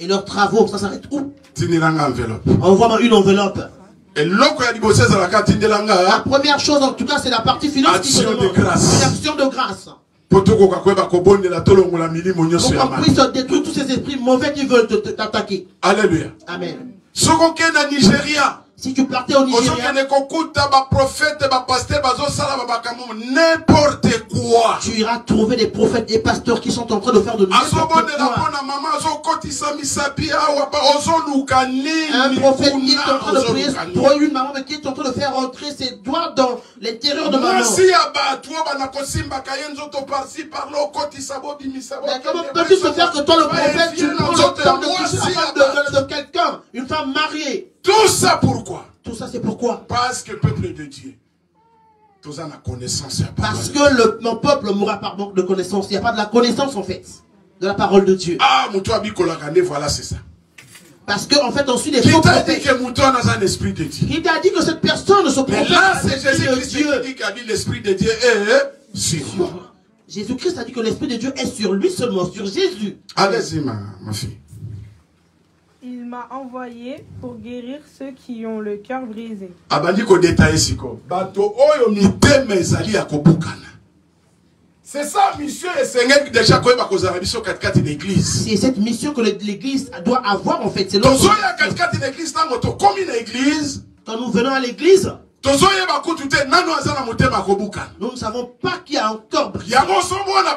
et leurs travaux, ça s'arrête où? Envoie-moi une enveloppe. Et la première chose, en tout cas, c'est la partie finance qui se demande. Une action de grâce. Pour qu'on puisse détruire tous ces esprits mauvais qui veulent t'attaquer. Alléluia. Amen. Si tu partais au Nigeria, n'importe quoi, tu iras trouver des prophètes et pasteurs qui sont en train de faire de n'importe quoi. Un prophète qui est en train de prier pour une maman, mais qui est en train de faire rentrer ses doigts dans l'intérieur de maman. Mais comment peux-tu se faire que toi le prophète, tu prends le temps de toucher la femme de quelqu'un, une femme mariée? Tout ça pourquoi? Tout ça c'est pourquoi? Parce que le peuple de Dieu, parce que mon peuple mourra par manque de connaissance. Il n'y a pas de la connaissance en fait de la parole de Dieu. Voilà, c'est ça. Parce qu'en fait, on suit les faux prophètes. Il t'a dit que cette personne ne se prophète. Mais là, c'est Jésus-Christ qui a dit l'Esprit de Dieu est sur moi. Jésus-Christ a dit que l'Esprit de Dieu est sur lui seulement, sur Jésus. Allez-y, ma fille. Il m'a envoyé pour guérir ceux qui ont le cœur brisé. C'est ça, mission et Seigneur déjà quoi l'église. C'est cette mission que l'église doit avoir en fait. C'est quand nous venons à l'église, nous ne savons pas qui a encore brisé. Voilà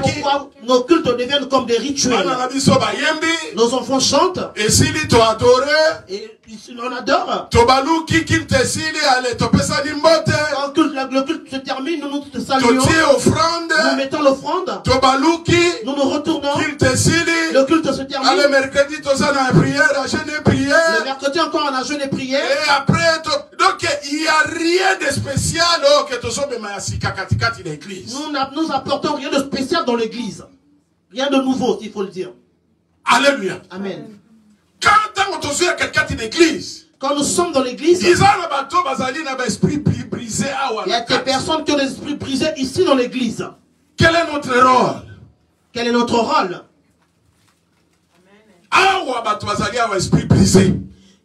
pourquoi nos cultes deviennent comme des rituels. Nos enfants chantent. Et on adore. Quand le culte se termine, nous nous saluons. Nous mettons l'offrande. Nous nous retournons. Le culte se termine. Le mercredi, encore on a jeûné et prié. Et après, donc il n'y a rien de spécial que l'église. Nous apportons rien de spécial dans l'église. Rien de nouveau, il faut le dire. Alléluia. Amen. Quand nous sommes dans l'église, il y a des personnes qui ont l'esprit brisé ici dans l'église. Quel est notre rôle? Quel est notre rôle?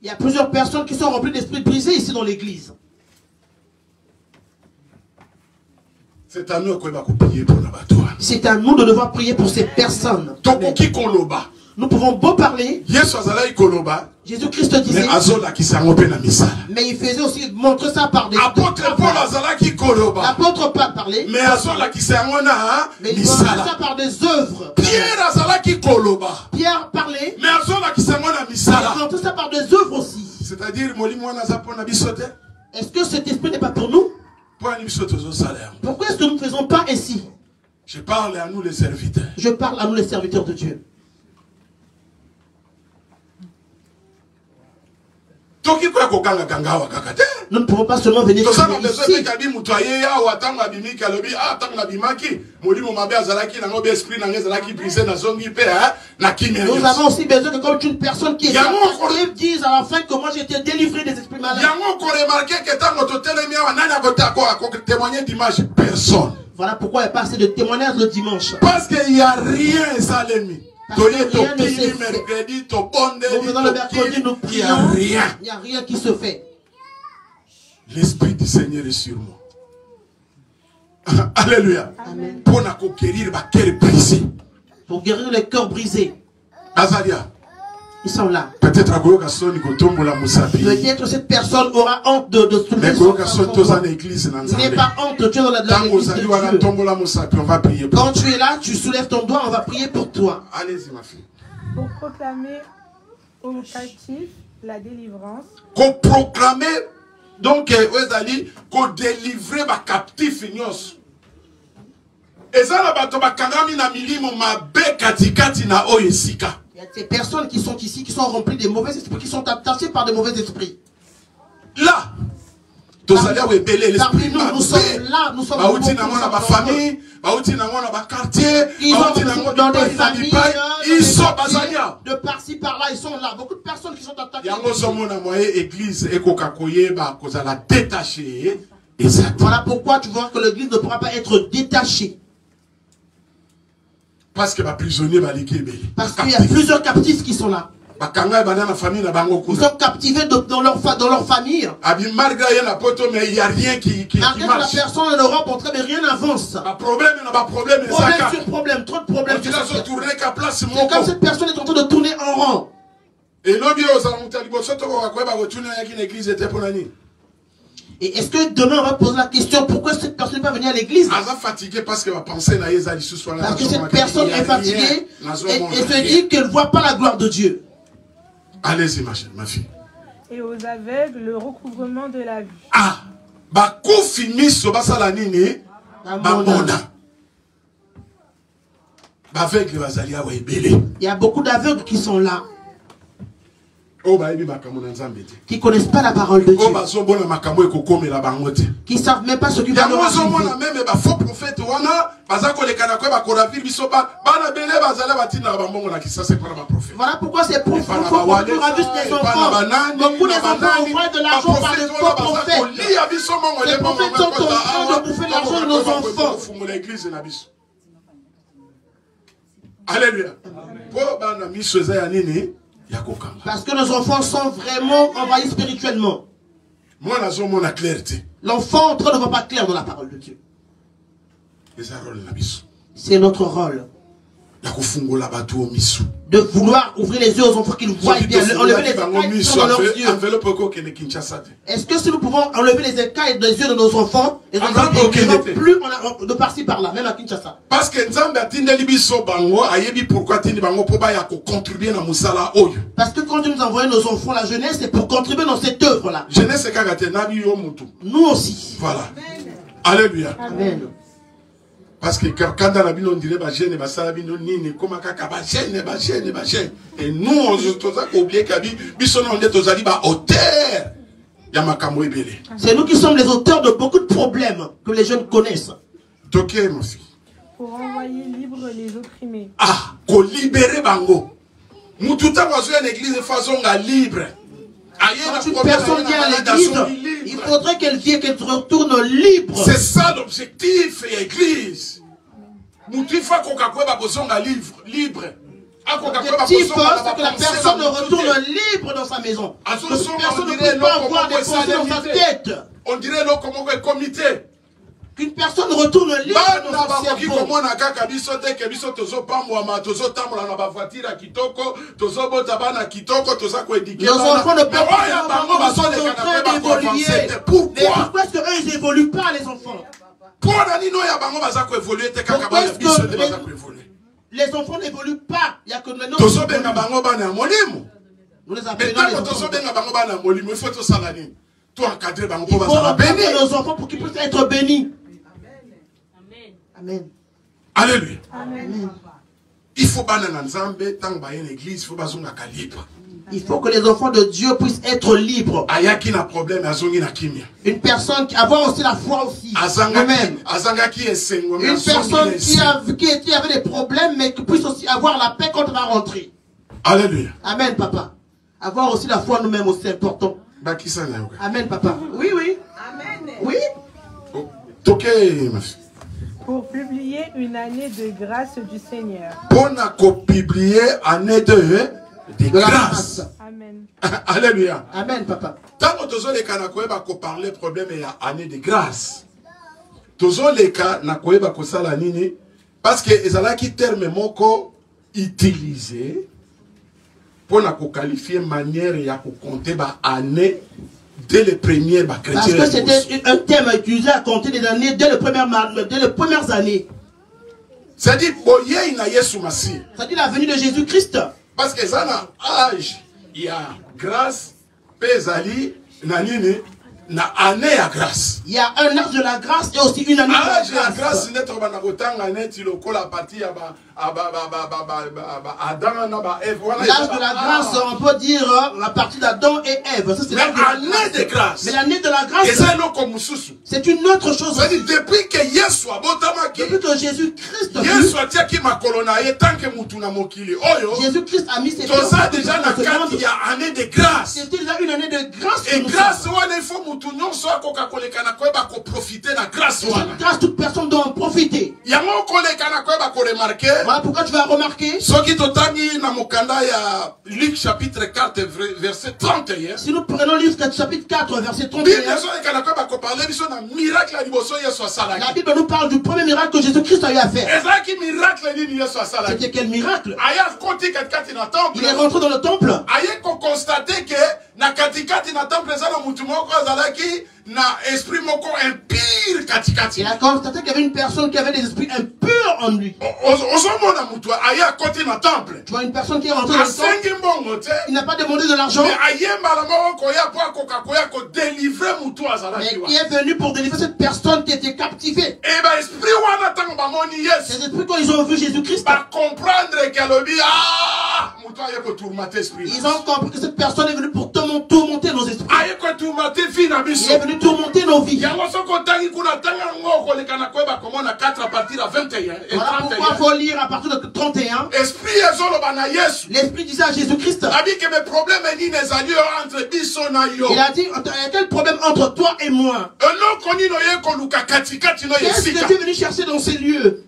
Il y a plusieurs personnes qui sont remplies d'esprit brisé ici dans l'église. C'est à nous de C'est à nous de devoir prier pour ces personnes. Nous pouvons beau parler. Jésus-Christ disait. Mais il faisait aussi montrer ça par des. L'apôtre Paul parlait. Mais il montrait ça par des œuvres. Pierre parlait. Mais il montrait ça par des œuvres aussi. C'est-à-dire, est-ce que cet esprit n'est pas pour nous? Pourquoi est-ce que nous ne faisons pas ainsi? Je parle à nous les serviteurs. Je parle à nous les serviteurs de Dieu. Nous ne pouvons pas seulement venir ici. Nous avons aussi besoin que comme une personne qui est captive dise à la fin que moi j'ai été délivré des esprits malades. Personne. Voilà pourquoi il n'y a pas assez de témoignages le dimanche. Parce qu'il n'y a rien, Salemi. Nous venons le mercredi, nous prions. Il n'y a rien qui se fait. L'Esprit du Seigneur est sur moi. Alléluia. Amen. Pour guérir les cœurs brisés. Pour guérir les cœurs brisés. Azalia. Ils sont là. Peut-être cette personne aura honte de soulever son l'église. Il n'est pas honte de Dieu dans l'église de Dieu. Quand tu es là, tu soulèves ton doigt, on va prier pour toi. Allez-y ma fille. Pour proclamer aux captifs la délivrance. Qu'on proclamer, donc, qu'on délivrer les captifs. Et ça, il y a des personnes qui sont ici, qui sont remplies de mauvais esprits, qui sont attachées par de mauvais esprits. Là, parmi nous, nous sommes là, nous sommes dans ma famille, dans des familles, ils sont de par-ci par-là, ils sont là. Beaucoup de personnes qui sont attaquées. Voilà pourquoi tu vois que l'église ne pourra pas être détachée. Parce qu'il y a plusieurs captifs qui sont là. Ils sont captivés dans leur famille. Malgré il n'y a rien qui marche. La personne en Europe en train mais rien n'avance. Problème sur problème, trop de problèmes. C'est comme cette personne est en train de tourner en rond. Et est-ce que demain on va poser la question pourquoi cette personne n'est pas venue à l'église? Parce que cette personne est fatiguée et se dit qu'elle ne voit pas la gloire de Dieu. Allez-y ma fille. Et aux aveugles le recouvrement de la vue. Ah, il y a beaucoup d'aveugles qui sont là. Qui ne connaissent pas la parole de Dieu. Qui ne savent même pas ce qui va leur arriver. Voilà pourquoi c'est pour les enfants. Beaucoup des enfants envoient de l'argent par les faux prophètes. Les prophètes sont en train de bouffer l'argent de nos enfants. Alléluia. Parce que nos enfants sont vraiment envahis spirituellement. L'enfant en train ne voit pas clair dans la parole de Dieu. C'est notre rôle. De vouloir ouvrir les yeux aux enfants qu'ils voient bien, enlever les écailles dans leurs yeux. Est-ce que si nous pouvons enlever les écailles des yeux de nos enfants, les enfants ne verront plus de par-ci par-là, même à Kinshasa? Parce que Parce que quand Dieu nous a envoyé nos enfants, la jeunesse, c'est pour contribuer dans cette œuvre-là. Nous aussi. Voilà. Alléluia. Amen. Parce que quand on dirait et nous on se oublié c'est nous qui sommes les auteurs de beaucoup de problèmes que les jeunes connaissent. Pour envoyer libre les opprimés. Ah, pour libérer bango. Nous tout à l'heure une église de façon libre. Quand une personne vient à l'église, il faudrait qu'elle vienne, qu'elle retourne libre. C'est ça l'objectif de l'église. L'objectif, c'est que la personne retourne libre dans sa maison. Que cette personne ne peut pas avoir des pensées dans sa tête. On dirait comment un comité. Qu'une personne retourne libre dans son cerveau. Nos enfants ne peuvent pas sont en train d'évoluer. Mais pourquoi est-ce qu'eux ils n'évoluent pas, les enfants? Pourquoi est-ce que les enfants n'évoluent pas? Il n'y a que maintenant. Nous les appelons les enfants. Il faut encadrer nos enfants pour qu'ils puissent être bénis. Amen. Alléluia. Amen. Il faut une église, il faut libre. Il faut que les enfants de Dieu puissent être libres. Une personne qui avoir aussi la foi aussi. Même. Une personne qui avait des problèmes mais qui puisse aussi avoir la paix quand on va rentrer. Alléluia. Amen, papa. Avoir aussi la foi nous-mêmes aussi important. Amen, papa. Oui, oui. Amen. Oui. Pour publier une année de grâce du Seigneur. Pour publier année de grâce. Amen. Alléluia. Amen, papa. Tant que tous les cas n'ont parler problème et année de grâce. Tous les cas n'ont pas ça nini parce que ils ont qui terme moko utilisé pour qualifier manière et pour compter année dès les premiers chrétiens. Parce que c'était un thème utilisé à compter des années dès les premières années. C'est-à-dire, c'est-à-dire la venue de Jésus-Christ. Parce que ça n'a âge, il y a grâce, pesali, nanini, na année à grâce. Il y a un âge de la grâce et aussi une année de la grâce. Grâce n'est pas la partie l'âge de la grâce, on peut dire la partie d'Adam et Ève. Mais l'année de grâce. Mais l'année de la grâce, c'est une autre chose. Depuis que Jésus-Christ Jésus-Christ a mis ses pieds déjà il y a année de grâce. C'était déjà une année de grâce. Et grâce, il faut profiter de la grâce. Grâce, toute personne doit en profiter. Voilà pourquoi tu vas remarquer. Luc chapitre 4 verset 31. Si nous prenons Luc chapitre 4 verset 31. La Bible nous parle du premier miracle que Jésus-Christ a eu à faire. C'était quel miracle? Il est rentré dans le temple. Il a constaté qu'il y avait une personne qui avait des esprits impurs en lui. Tu vois une personne qui est rentrée dans le temple. Il n'a pas demandé de l'argent. Mais qui est venu pour délivrer cette personne qui était captivée. Ces esprits, quand ils ont vu Jésus-Christ, ils ont compris que cette personne est venue pour tourmenter nos esprits. Il est venu tourmenter nos vies. Voilà pourquoi il faut lire à partir de 31. L'esprit disait à Jésus-Christ. Il a dit, quel problème entre toi et moi? Qu'est-ce que tu es venu chercher dans ces lieux?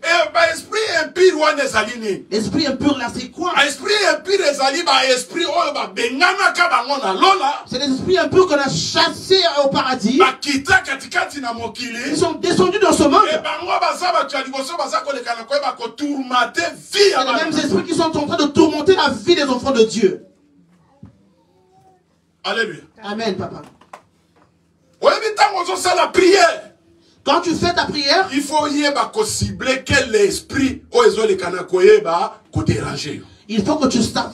L'esprit impur là, c'est quoi? C'est les esprits impurs qu'on a chassés au paradis. Ils sont descendus dans ce monde. C'est les mêmes esprits qui sont en train de tourmenter la vie des enfants de Dieu. Alléluia. Amen, papa. La prière. Quand tu fais ta prière, il faut cibler quel esprit déranger. Il faut que tu saches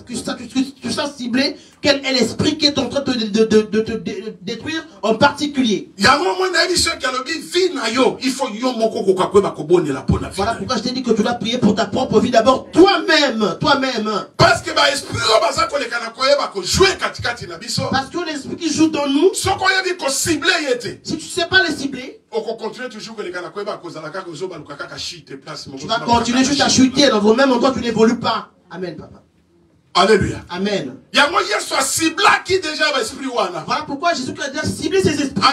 cibler quel est l'esprit qui est en train de te détruire en particulier. Voilà pourquoi je t'ai dit que tu dois prier pour ta propre vie d'abord, toi-même. Parce que l'esprit qui joue dans nous, si tu ne sais pas les cibler, tu vas continuer juste à chuter dans le même endroit, tu n'évolues pas. Amen, papa. Alléluia. Amen. Voilà pourquoi Jésus a déjà ciblé ses esprits.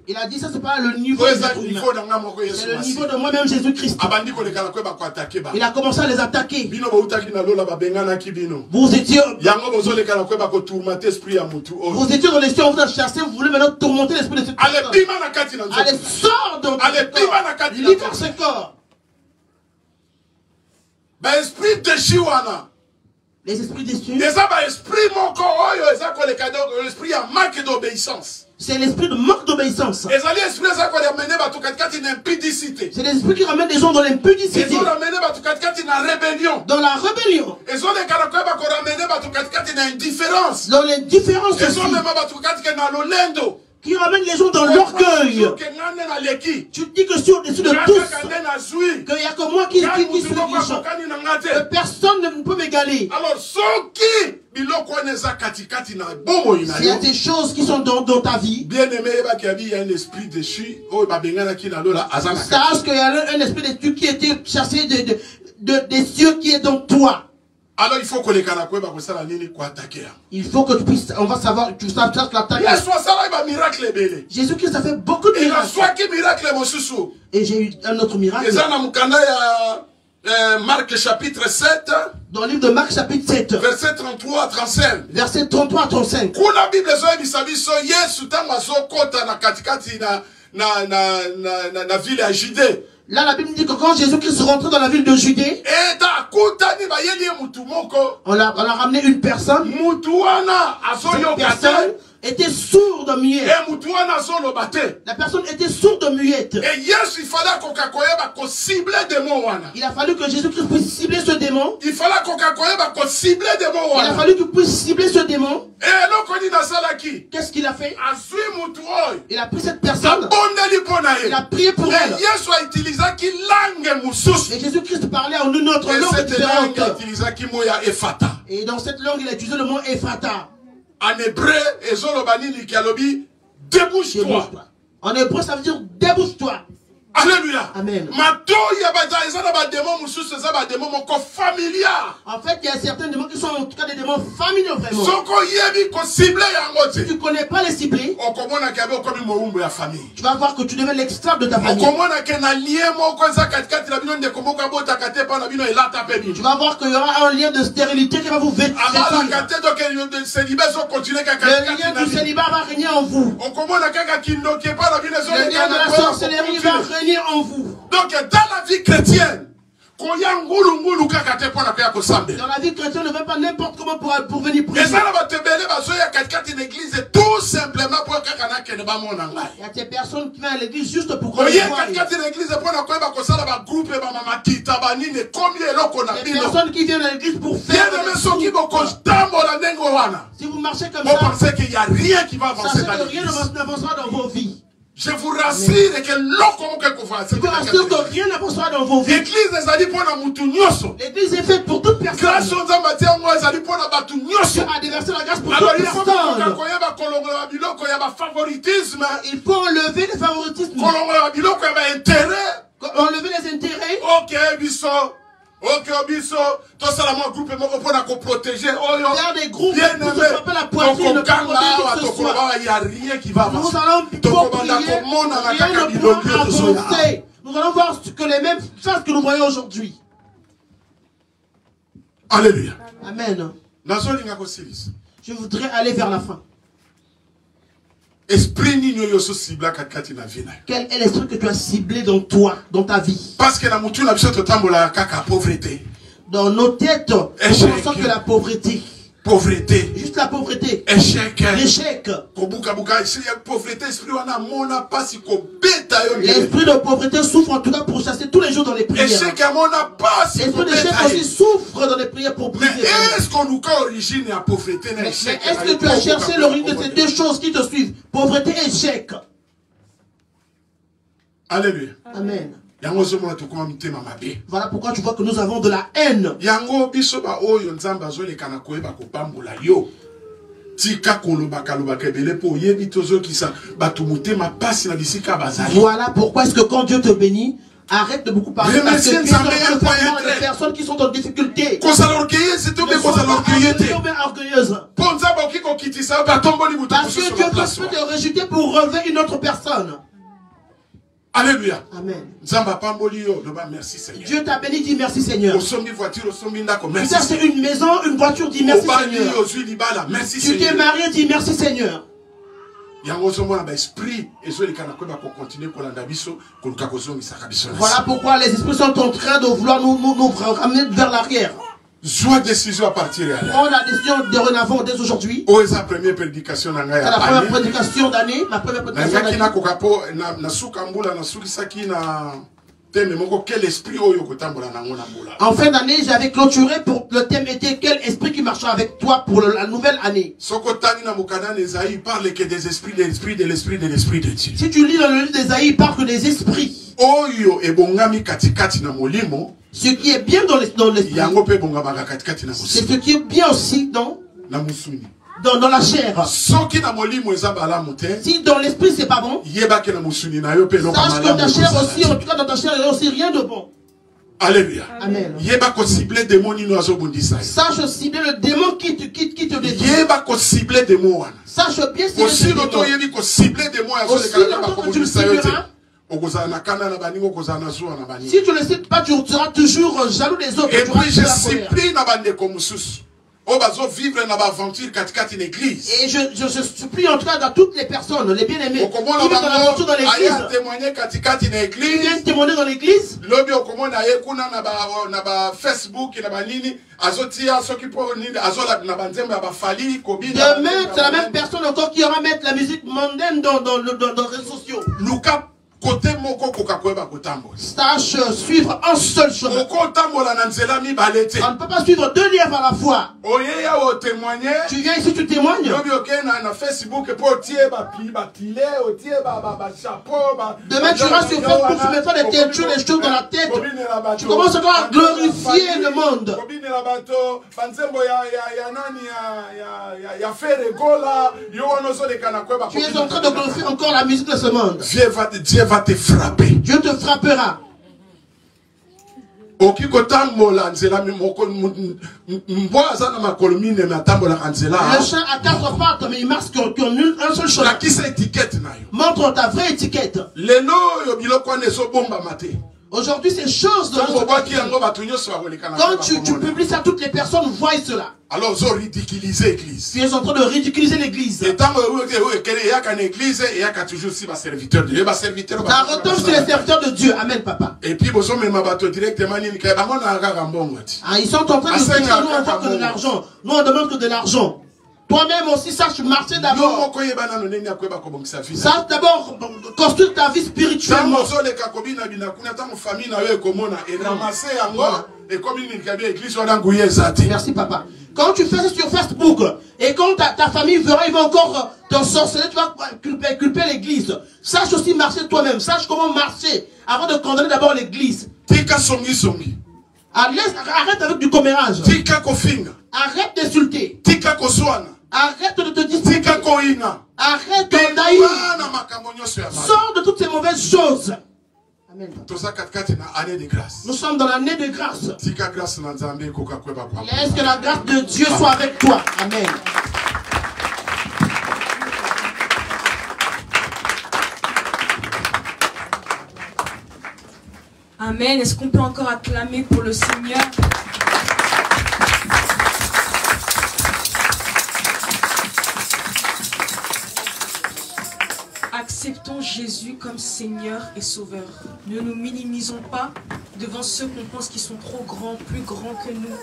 Il a dit ça, c'est pas le niveau des êtres humains. C'est le niveau de moi-même Jésus-Christ. Il a commencé à les attaquer. Vous étiez dans les cieux, on vous a chassé, vous voulez maintenant tourmenter l'esprit de cette personne. Allez, sors donc. Libère ce corps. Les esprits déçus. C'est l'esprit de manque d'obéissance. C'est l'esprit qui ramène les gens dans l'impudicité. Dans la rébellion. Dans l'indifférence aussi. Qui ramène les gens dans l'orgueil. Tu te dis que sur au-dessus de tous, qu'il n'y a que moi qui suis riche, que personne ne peut m'égaler. Alors, il y a des choses qui sont dans ta vie. Bien-aimé, il y a un esprit déchu. Sache qu'il y a un esprit déchu qui était chassé des cieux qui est dans toi. Alors il faut que tu puisses, on va savoir, tu saches l'attaque. Jésus-Christ a fait beaucoup de miracles. Et j'ai eu un autre miracle. Marc chapitre 7. Dans le livre de Marc chapitre 7. Verset 33 à 35. Verset 33 à 35. La Bible na ville à Judée. Là, la Bible dit que quand Jésus-Christ rentrait dans la ville de Judée, on a ramené une personne. Cette personne était sourde, muette. La personne était sourde, muette. Et Yesu, il a fallu que Jésus-Christ puisse cibler ce démon. Il a fallu qu'il puisse cibler ce démon. Qu'est-ce qu'il a fait? Il a pris cette personne. Il a prié pour elle. Et Jésus-Christ parlait en une autre langue différente. Et dans cette langue, il a utilisé le mot Ephrata. En hébreu, débouche-toi. En hébreu, ça veut dire débouche-toi. Alléluia. Amen. En fait, il y a certains démons qui sont en tout cas des démons familiaux vraiment. Si tu ne connais pas les ciblés, tu vas voir que tu deviens l'esclave de ta famille. Tu vas voir qu'il y aura un lien de stérilité qui va vous vêtir. Le lien du célibat va régner en vous. Le lien de la sorcellerie va régner en vous. Donc dans la vie chrétienne, dans la vie chrétienne, ne va pas n'importe comment pour venir prier. Il y a des personnes qui viennent à l'église juste pour qu'on les voie. Des personnes qui viennent à l'église pour faire si vous marchez comme ça, vous pensez qu'il n'y a rien qui va avancer dans l'église. Rien n'avancera dans vos vies. Je vous rassure que rien n'avancera dans vos vies. L'église est faite pour toute personne. Grâce Dieu a déversé la grâce pour toute personne. Il faut enlever les favoritismes. Enlever les intérêts. Ok, toi ça la groupe pour protéger. Il y a des groupes qui se frappent la poitrine. Il n'y a rien qui va avancer. Nous allons avancer. Nous allons voir que les mêmes choses que nous voyons aujourd'hui. Alléluia. Amen. Je voudrais aller vers la fin. Quel est l'esprit que tu as ciblé dans toi, dans ta vie? Parce que dans nos têtes, nous pensons que la pauvreté. Pauvreté. Juste la pauvreté. Échec. L'échec. L'esprit de pauvreté souffre en tout cas pour chasser tous les jours dans les prières. L'esprit d'échec aussi souffre dans les prières pour prier. Mais est-ce qu'on nous a origine à pauvreté? Mais est-ce que tu as cherché l'origine de ces deux choses qui te suivent? Pauvreté et échec. Alléluia. Amen. Voilà pourquoi tu vois que nous avons de la haine. Voilà pourquoi est-ce que quand Dieu te bénit, arrête de beaucoup parler parce que tu es des personnes qui sont en difficulté. Parce que Dieu peut te rejeter pour relever une autre personne. Alléluia. Amen. Merci Seigneur. Dieu t'a béni, dis merci Seigneur. Tu c'est une maison, une voiture, dis merci Seigneur. Tu t'es marié, dis merci Seigneur. Voilà pourquoi les esprits sont en train de vouloir nous ramener vers l'arrière. Soit décision à partir de prends la décision de renavant dès aujourd'hui. C'est la première prédication d'année. C'est la première prédication d'année. Ma première prédication d'année. En fin d'année, j'avais clôturé pour le thème était quel esprit qui marchera avec toi pour la nouvelle année. Si il parle que des esprits, de l'esprit, de l'esprit, de l'esprit de Dieu. Si tu lis dans le livre d'Ésaïe, il parle que des esprits. Ce qui est bien dans l'esprit, c'est ce qui est bien aussi dans la chair. Si dans l'esprit c'est pas bon, sache que ta chair aussi, en tout cas dans ta chair, il n'y a aussi rien de bon. Alléluia. Amen. Sache cibler le démon qui te détruit. Sache bien cibler le démon. Aussi longtemps que tu le cibleras, si tu ne le cites pas, tu seras toujours jaloux des autres. Et puis je supplie. Et je supplie en tout cas dans toutes les personnes, les bien-aimés, qui vivent dans l'aventure dans l'église, qui viennent témoigner dans l'église. Demain, c'est la même personne encore qui aura mettre la musique mondaine dans les réseaux sociaux. Sache suivre un seul chemin. On ne peut pas suivre deux lièvres à la fois. Tu viens ici, tu témoignes. Demain, tu iras sur Facebook, tu mettras des têtures, des choses dans la tête. Tu commences à glorifier le monde. Tu es en train de glorifier encore la musique de ce monde. Dieu va te frapper. Dieu te frappera. Le chant à quatre pattes, mais il marque qu'on a un seul chemin. Montre ta vraie étiquette. Aujourd'hui, c'est chose de l'autre. Quand tu publies ça, toutes les personnes voient cela. Alors, ils ont ridiculisé l'église. Tu es en train de ridiculiser l'église. Et tant qu'il y a une église, il y a toujours aussi un serviteur de Dieu. Ça retombe sur les serviteurs de Dieu. Amen, papa. Et puis, ils sont directement. Ils sont en train de dire, nous, on voit que de l'argent. Nous, on demande que de l'argent. Toi-même aussi, sache marcher d'abord. Sache d'abord construire ta vie spirituellement. Merci, papa. Quand tu fais ça sur Facebook, et quand ta famille verra, ils vont encore te sorceler, tu vas culper l'église. Sache aussi marcher toi-même. Sache comment marcher avant de condamner d'abord l'église. Arrête avec du commérage. Arrête d'insulter. Arrête de te disputer. Arrête de d'haïr. Sors de toutes ces mauvaises choses. Amen. Nous sommes dans l'année de grâce. Laisse que la grâce de Dieu soit avec toi. Amen. Amen. Est-ce qu'on peut encore acclamer pour le Seigneur? Acceptons Jésus comme Seigneur et Sauveur. Ne nous minimisons pas devant ceux qu'on pense qui sont trop grands, plus grands que nous.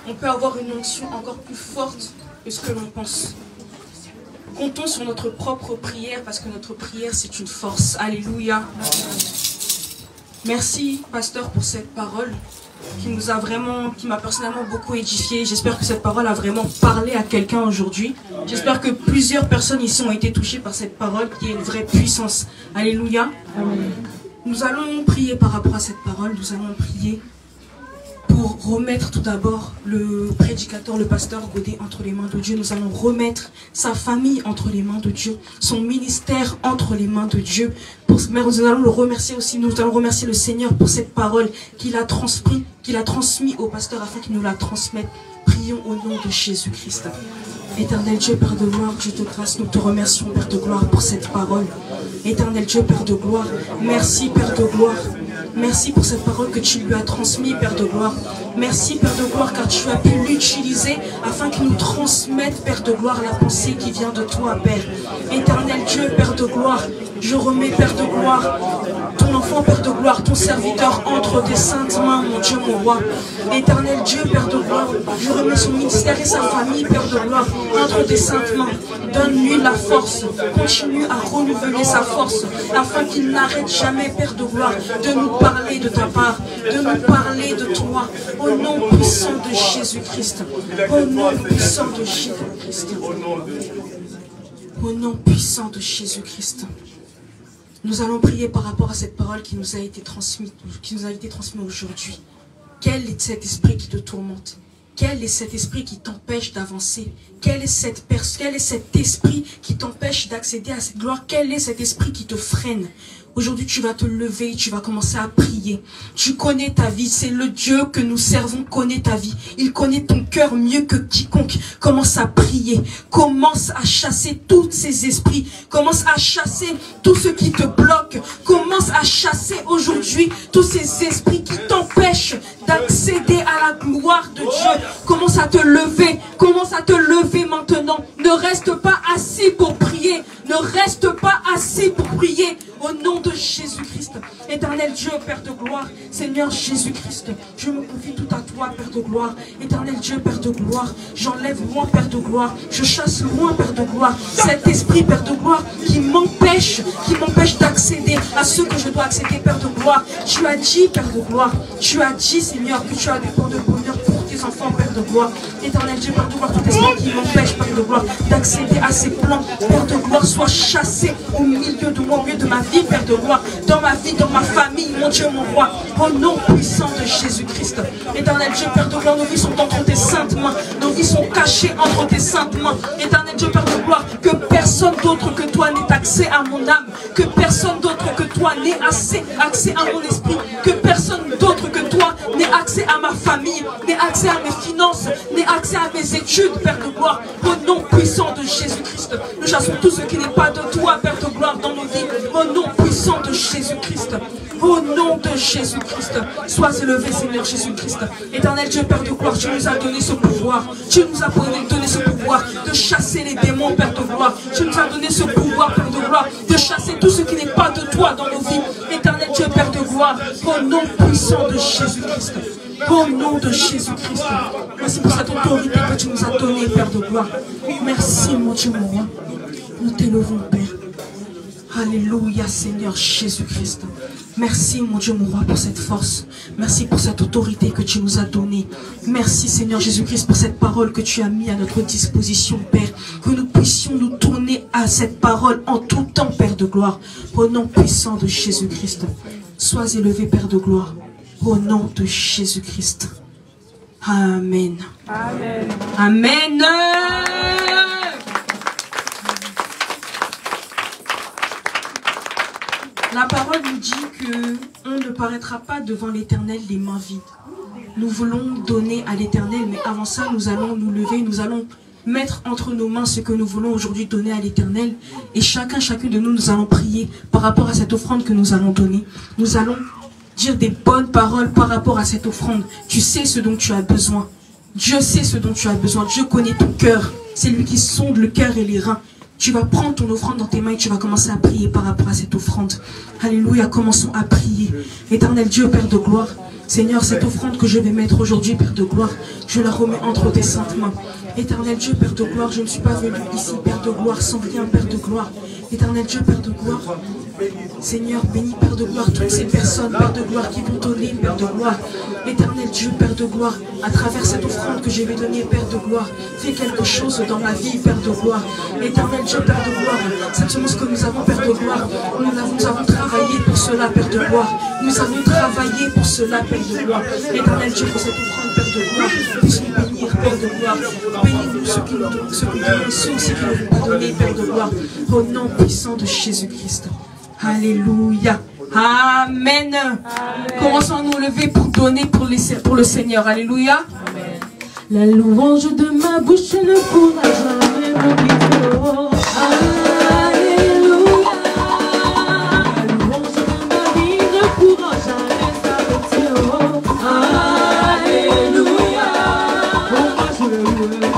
On peut avoir une onction encore plus forte que ce que l'on pense. Comptons sur notre propre prière parce que notre prière c'est une force. Alléluia. Merci, pasteur, pour cette parole qui m'a personnellement beaucoup édifié. J'espère que cette parole a vraiment parlé à quelqu'un aujourd'hui. J'espère que plusieurs personnes ici ont été touchées par cette parole qui est une vraie puissance. Alléluia. Amen. Nous allons prier par rapport à cette parole. Nous allons prier pour remettre tout d'abord le prédicateur, le pasteur Godet entre les mains de Dieu. Nous allons remettre sa famille entre les mains de Dieu, son ministère entre les mains de Dieu. Nous allons le remercier aussi, nous allons remercier le Seigneur pour cette parole qu'il a transmis au pasteur afin qu'il nous la transmette. Prions au nom de Jésus-Christ. Éternel Dieu, Père de gloire, Dieu de grâce, nous te remercions, Père de gloire, pour cette parole. Éternel Dieu, Père de gloire, merci, Père de gloire. Merci pour cette parole que tu lui as transmise, Père de gloire. Merci, Père de gloire, car tu as pu l'utiliser afin qu'il nous transmette, Père de gloire, la pensée qui vient de toi, Père. Éternel Dieu, Père de gloire, je remets, Père de gloire, ton enfant, Père de gloire, ton serviteur entre tes saintes mains, mon Dieu, mon roi. Éternel Dieu, Père de gloire, je remets son ministère et sa famille, Père de gloire, entre tes saintes mains. Donne-lui la force, continue à renouveler sa force, afin qu'il n'arrête jamais, Père de gloire, de nous parler de ta part, de nous parler de toi, au nom puissant de Jésus-Christ. Au nom puissant de Jésus-Christ. Au nom puissant de Jésus-Christ. Nous allons prier par rapport à cette parole qui nous a été transmise aujourd'hui. Quel est cet esprit qui te tourmente? Quel est cet esprit qui t'empêche d'avancer? Quel est cet esprit qui t'empêche d'accéder à cette gloire? Quel est cet esprit qui te freine? Aujourd'hui, tu vas te lever, tu vas commencer à prier. Tu connais ta vie, c'est le Dieu que nous servons, connaît ta vie. Il connaît ton cœur mieux que quiconque. Commence à prier, commence à chasser tous ces esprits, commence à chasser tout ce qui te bloque, commence à chasser aujourd'hui tous ces esprits qui t'empêchent d'accéder à la gloire de Dieu. Commence à te lever maintenant. Ne reste pas assis pour prier, ne reste pas assis pour prier. Au nom de Jésus-Christ, éternel Dieu, Père de gloire, Seigneur Jésus-Christ, je me confie tout à toi, Père de gloire, éternel Dieu, Père de gloire, j'enlève loin, Père de gloire, je chasse loin, Père de gloire, cet esprit, Père de gloire, qui m'empêche d'accéder à ce que je dois accéder, Père de gloire. Tu as dit, Père de gloire, tu as dit, Seigneur, que tu as des plans de bonheur pour tes enfants, Père de gloire, éternel Dieu, Père de gloire, tout esprit qui m'empêche, Père de gloire, d'accéder à ces plans, Père de gloire, soit chassé au milieu de moi, au milieu de ma vie, Père de gloire, dans ma vie, dans ma famille, mon Dieu, mon roi, au nom puissant de Jésus-Christ. Éternel Dieu, Père de gloire, nos vies sont entre tes saintes mains, nos vies sont cachées entre tes saintes mains. Éternel Dieu, Père de gloire, que personne d'autre que toi n'ait accès à mon âme, que personne d'autre que toi n'ait accès à mon esprit, que personne d'autre que toi n'ait accès à ma famille, n'ait accès à mes finances, n'ait accès à mes études, Père de gloire, au nom puissant de Jésus-Christ. Nous chassons tout ce qui n'est pas de toi, Père de gloire, dans nos vies, au nom puissant de Jésus-Christ. Au nom de Jésus-Christ, sois élevé, Seigneur Jésus-Christ. Éternel Dieu, Père de gloire, tu nous as donné ce pouvoir. Tu nous as donné ce pouvoir de chasser les démons, Père de gloire. Tu nous as donné ce pouvoir, Père de gloire, de chasser tout ce qui n'est pas de toi dans nos vies. Éternel Dieu, Père de gloire, au nom puissant de Jésus-Christ. Au nom de Jésus-Christ. Merci pour cette autorité que tu nous as donnée, Père de gloire. Merci, mon Dieu, mon roi. Nous t'élevons, Père. Alléluia, Seigneur Jésus-Christ. Merci, mon Dieu, mon roi, pour cette force. Merci pour cette autorité que tu nous as donnée. Merci, Seigneur Jésus-Christ, pour cette parole que tu as mis à notre disposition, Père. Que nous puissions nous tourner à cette parole en tout temps, Père de gloire. Au nom puissant de Jésus-Christ. Sois élevé, Père de gloire. Au nom de Jésus-Christ. Amen. Amen. Amen. La parole nous dit qu'on ne paraîtra pas devant l'Éternel les mains vides. Nous voulons donner à l'Éternel, mais avant ça, nous allons nous lever, nous allons mettre entre nos mains ce que nous voulons aujourd'hui donner à l'Éternel. Et chacune de nous, nous allons prier par rapport à cette offrande que nous allons donner. Nous allons dire des bonnes paroles par rapport à cette offrande. Tu sais ce dont tu as besoin. Dieu sait ce dont tu as besoin. Dieu connaît ton cœur. C'est lui qui sonde le cœur et les reins. Tu vas prendre ton offrande dans tes mains et tu vas commencer à prier par rapport à cette offrande. Alléluia, commençons à prier. Éternel Dieu, Père de gloire, Seigneur, cette offrande que je vais mettre aujourd'hui, Père de gloire, je la remets entre tes saintes mains. Éternel Dieu, Père de gloire, je ne suis pas venu ici, Père de gloire, sans rien, Père de gloire. Éternel Dieu, Père de gloire, Seigneur, bénis, Père de gloire, toutes ces personnes, Père de gloire, qui vont donner, Père de gloire. Éternel Dieu, Père de gloire, à travers cette offrande que je vais donner, Père de gloire, fais quelque chose dans ma vie, Père de gloire. Éternel Dieu, Père de gloire, cette semence que nous avons, Père de gloire, nous avons travaillé pour cela, Père de gloire. Nous avons travaillé pour cela, Père de gloire. Éternel Dieu, pour cette offrande, Père de gloire, puisse nous bénir, Père de gloire. Bénis-nous ceux qui nous donnent, ceux aussi qui ne vont pas donner, Père de gloire. Au nom puissant de Jésus-Christ. Alléluia. Amen. Amen. Commençons à nous lever pour donner pour le Seigneur. Alléluia. Amen. La louange de ma bouche ne pourra jamais m'oublier. Alléluia. La louange de ma vie ne pourra jamais s'arrêter. Alléluia. Oh, moi je le loue.